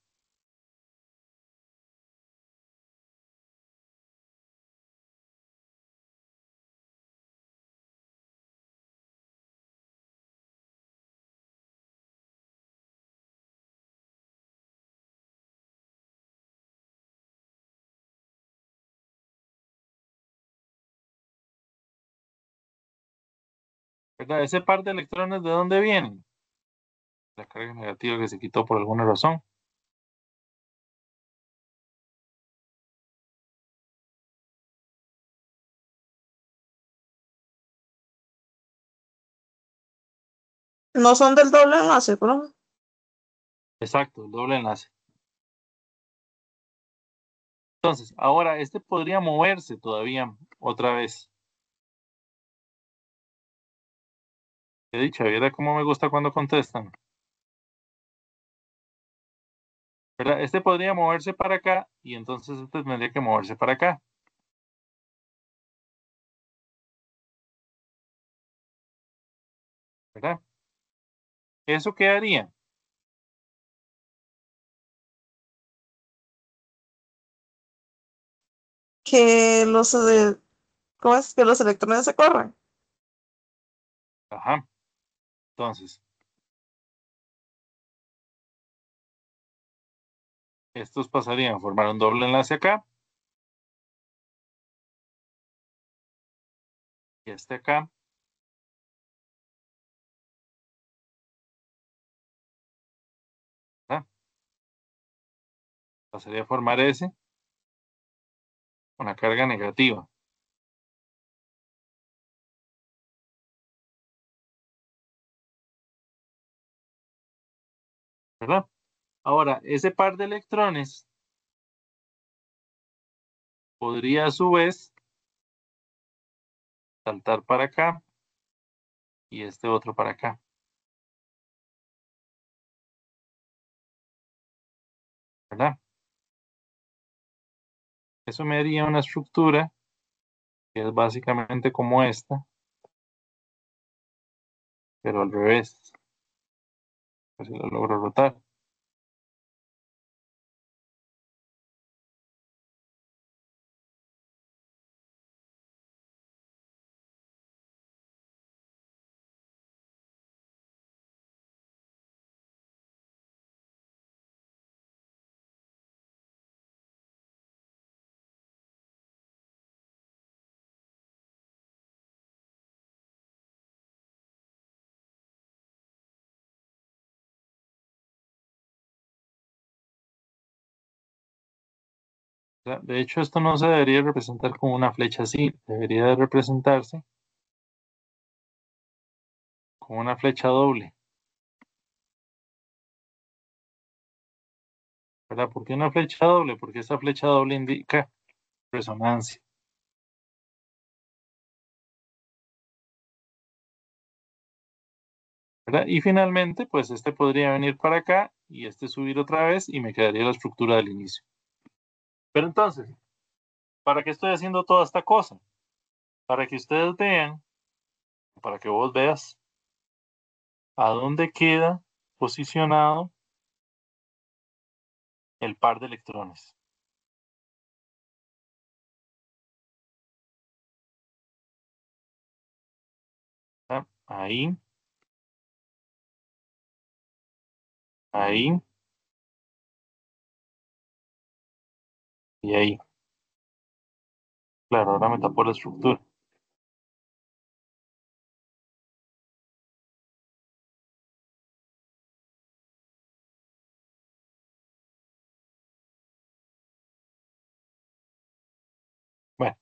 ¿Verdad? Ese par de electrones, ¿de dónde vienen? La carga negativa que se quitó por alguna razón. No son del doble enlace, ¿no? Exacto, el doble enlace. Entonces, ahora este podría moverse todavía otra vez. He dicho, ¿verdad cómo me gusta cuando contestan? ¿Verdad? Este podría moverse para acá y entonces este tendría que moverse para acá. ¿Verdad? ¿Eso qué haría? Que ¿cómo es? Que los electrones se corran. Ajá. Entonces, Estos pasarían a formar un doble enlace acá. Y este acá. ¿Verdad? Pasaría a formar ese con la carga negativa. ¿Verdad? Ahora, ese par de electrones podría a su vez saltar para acá y este otro para acá. ¿Verdad? Eso me haría una estructura que es básicamente como esta, pero al revés. A ver si lo logro rotar. O sea, de hecho, esto no se debería representar como una flecha así, debería de representarse como una flecha doble. ¿Verdad? ¿Por qué una flecha doble? Porque esta flecha doble indica resonancia. ¿Verdad? Y finalmente, pues este podría venir para acá y este subir otra vez y me quedaría la estructura del inicio. Pero entonces, ¿para qué estoy haciendo toda esta cosa? Para que ustedes vean, para que vos veas a dónde queda posicionado el par de electrones. ¿Verdad? Ahí, ahí y ahí. Claro, ahora me tapó la estructura. Bueno,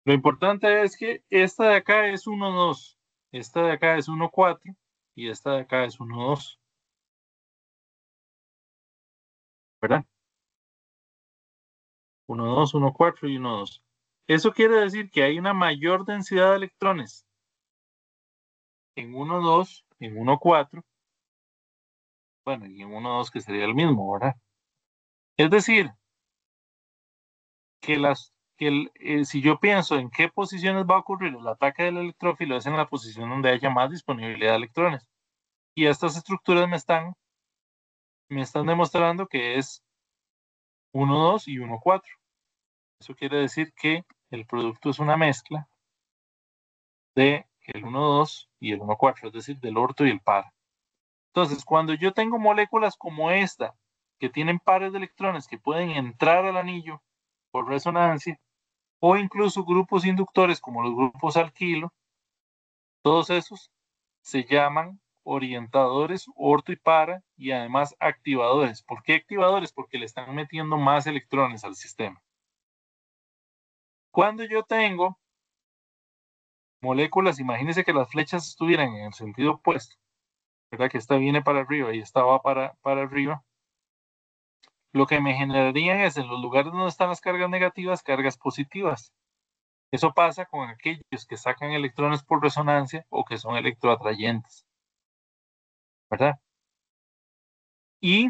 lo importante es que esta de acá es 1,2, esta de acá es 1,4 y esta de acá es 1,2. ¿Verdad? 1,2, 1,4 y 1,2. Eso quiere decir que hay una mayor densidad de electrones en 1,2, en 1,4, bueno, y en 1,2 que sería el mismo, ¿verdad? Es decir, si yo pienso en qué posiciones va a ocurrir el ataque del electrófilo, es en la posición donde haya más disponibilidad de electrones. Y estas estructuras me están demostrando que es 1,2 y 1,4. Eso quiere decir que el producto es una mezcla de el 1,2 y el 1,4, es decir, del orto y el par. Entonces, cuando yo tengo moléculas como esta, que tienen pares de electrones que pueden entrar al anillo por resonancia, o incluso grupos inductores como los grupos alquilo, todos esos se llaman orientadores orto y para y además activadores. ¿Por qué activadores? Porque le están metiendo más electrones al sistema. Cuando yo tengo moléculas, imagínense que las flechas estuvieran en el sentido opuesto, ¿verdad? Que esta viene para arriba y esta va para arriba. Lo que me generarían es en los lugares donde están las cargas negativas, cargas positivas. Eso pasa con aquellos que sacan electrones por resonancia o que son electroatrayentes, ¿verdad? Y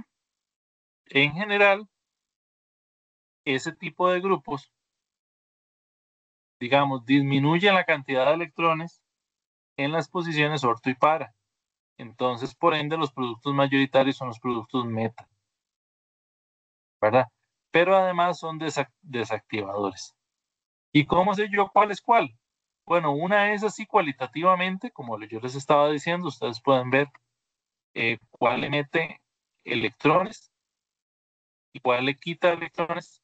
en general, ese tipo de grupos, digamos, disminuyen la cantidad de electrones en las posiciones orto y para. Entonces, por ende, los productos mayoritarios son los productos meta, ¿verdad? Pero además son desactivadores. ¿Y cómo sé yo cuál es cuál? Bueno, una es así cualitativamente, como yo les estaba diciendo, ustedes pueden ver cuál emite electrones y cuál le quita electrones.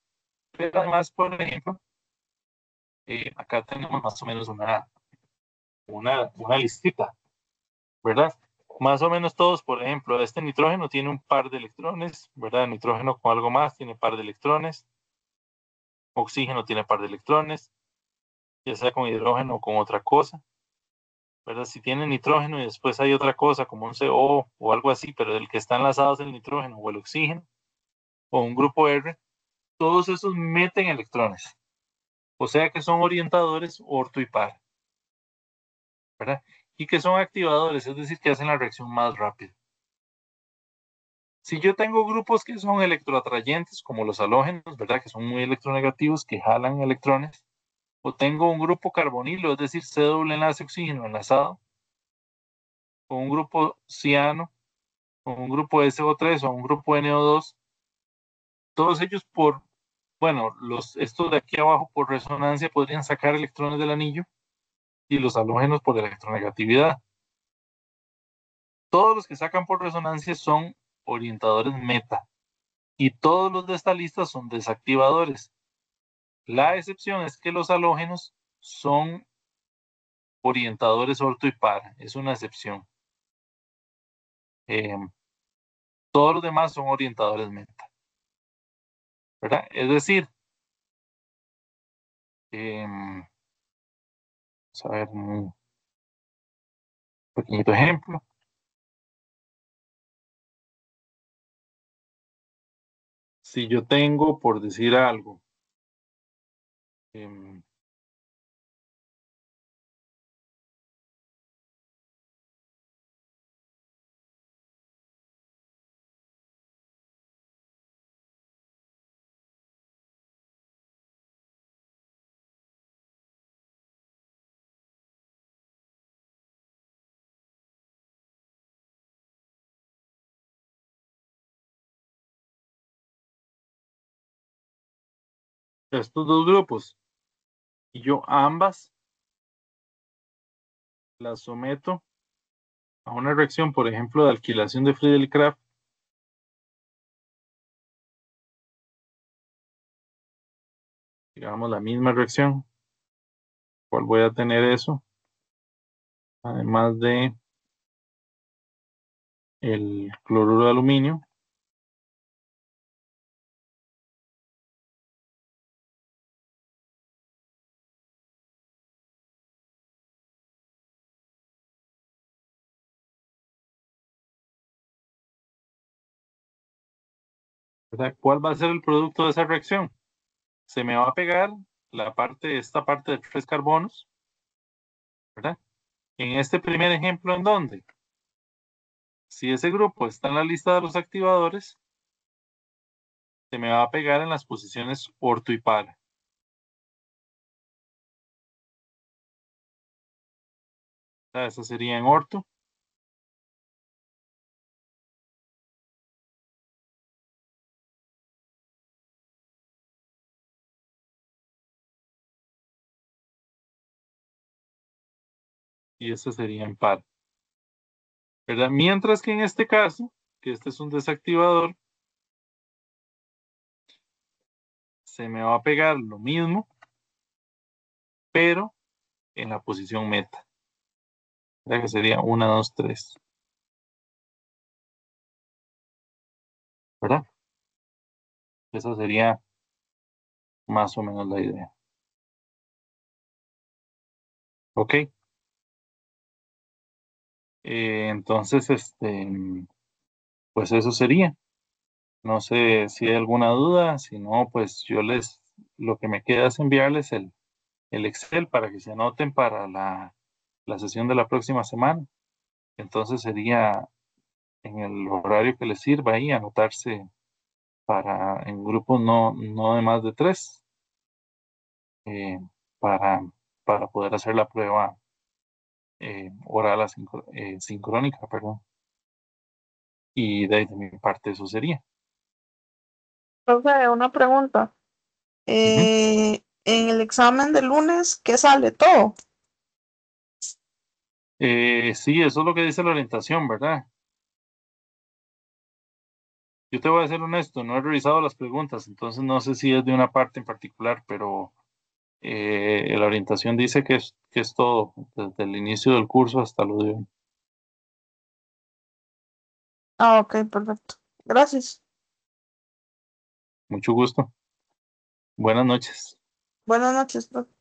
Pero además, por ejemplo, acá tenemos más o menos una listita, ¿verdad? Más o menos todos, por ejemplo, este nitrógeno tiene un par de electrones, ¿verdad? Nitrógeno con algo más tiene par de electrones, oxígeno tiene par de electrones, ya sea con hidrógeno o con otra cosa, ¿verdad? Si tiene nitrógeno y después hay otra cosa como un CO o algo así, pero el que está enlazado es el nitrógeno o el oxígeno o un grupo R, todos esos meten electrones, o sea que son orientadores orto y par, ¿verdad? Y que son activadores, es decir, que hacen la reacción más rápida. Si yo tengo grupos que son electroatrayentes, como los halógenos, ¿verdad? Que son muy electronegativos, que jalan electrones, o tengo un grupo carbonilo, es decir, C doble enlace oxígeno enlazado, o un grupo ciano, o un grupo SO3 o un grupo NO2, todos ellos bueno, estos de aquí abajo por resonancia podrían sacar electrones del anillo y los halógenos por electronegatividad. Todos los que sacan por resonancia son orientadores meta y todos los de esta lista son desactivadores. La excepción es que los halógenos son orientadores orto y par, es una excepción. Eh, todos los demás son orientadores meta, ¿verdad? Es decir, vamos a ver un pequeñito ejemplo. Si yo tengo, por decir algo, estos dos grupos, y yo ambas las someto a una reacción, por ejemplo, de alquilación de Friedel-Crafts, digamos la misma reacción, ¿cuál voy a tener eso? Además de el cloruro de aluminio, ¿verdad? ¿Cuál va a ser el producto de esa reacción? Se me va a pegar esta parte de 3 carbonos, ¿verdad? En este primer ejemplo, ¿en dónde? Si ese grupo está en la lista de los activadores, se me va a pegar en las posiciones orto y par. Esa sería en orto. Y esa sería en par, ¿verdad? Mientras que en este caso, que este es un desactivador, se me va a pegar lo mismo, pero en la posición meta, ¿verdad? Que sería 1, 2, 3, ¿verdad? Esa sería más o menos la idea. ¿Ok? Entonces, pues eso sería. No sé si hay alguna duda, si no, pues lo que me queda es enviarles el Excel para que se anoten para la sesión de la próxima semana. Entonces sería en el horario que les sirva ahí anotarse en grupos no de más de 3, eh, para, para poder hacer la prueba oral sincrónica, perdón. Y de mi parte eso sería. Profe, una pregunta. Ujú. En el examen de lunes, ¿qué sale? Todo. Sí, eso es lo que dice la orientación, ¿verdad? Yo te voy a ser honesto, no he revisado las preguntas, entonces no sé si es de una parte en particular, pero la orientación dice que es todo, desde el inicio del curso hasta lo de hoy. Ah, ok, perfecto. Gracias. Mucho gusto. Buenas noches. Buenas noches, profe.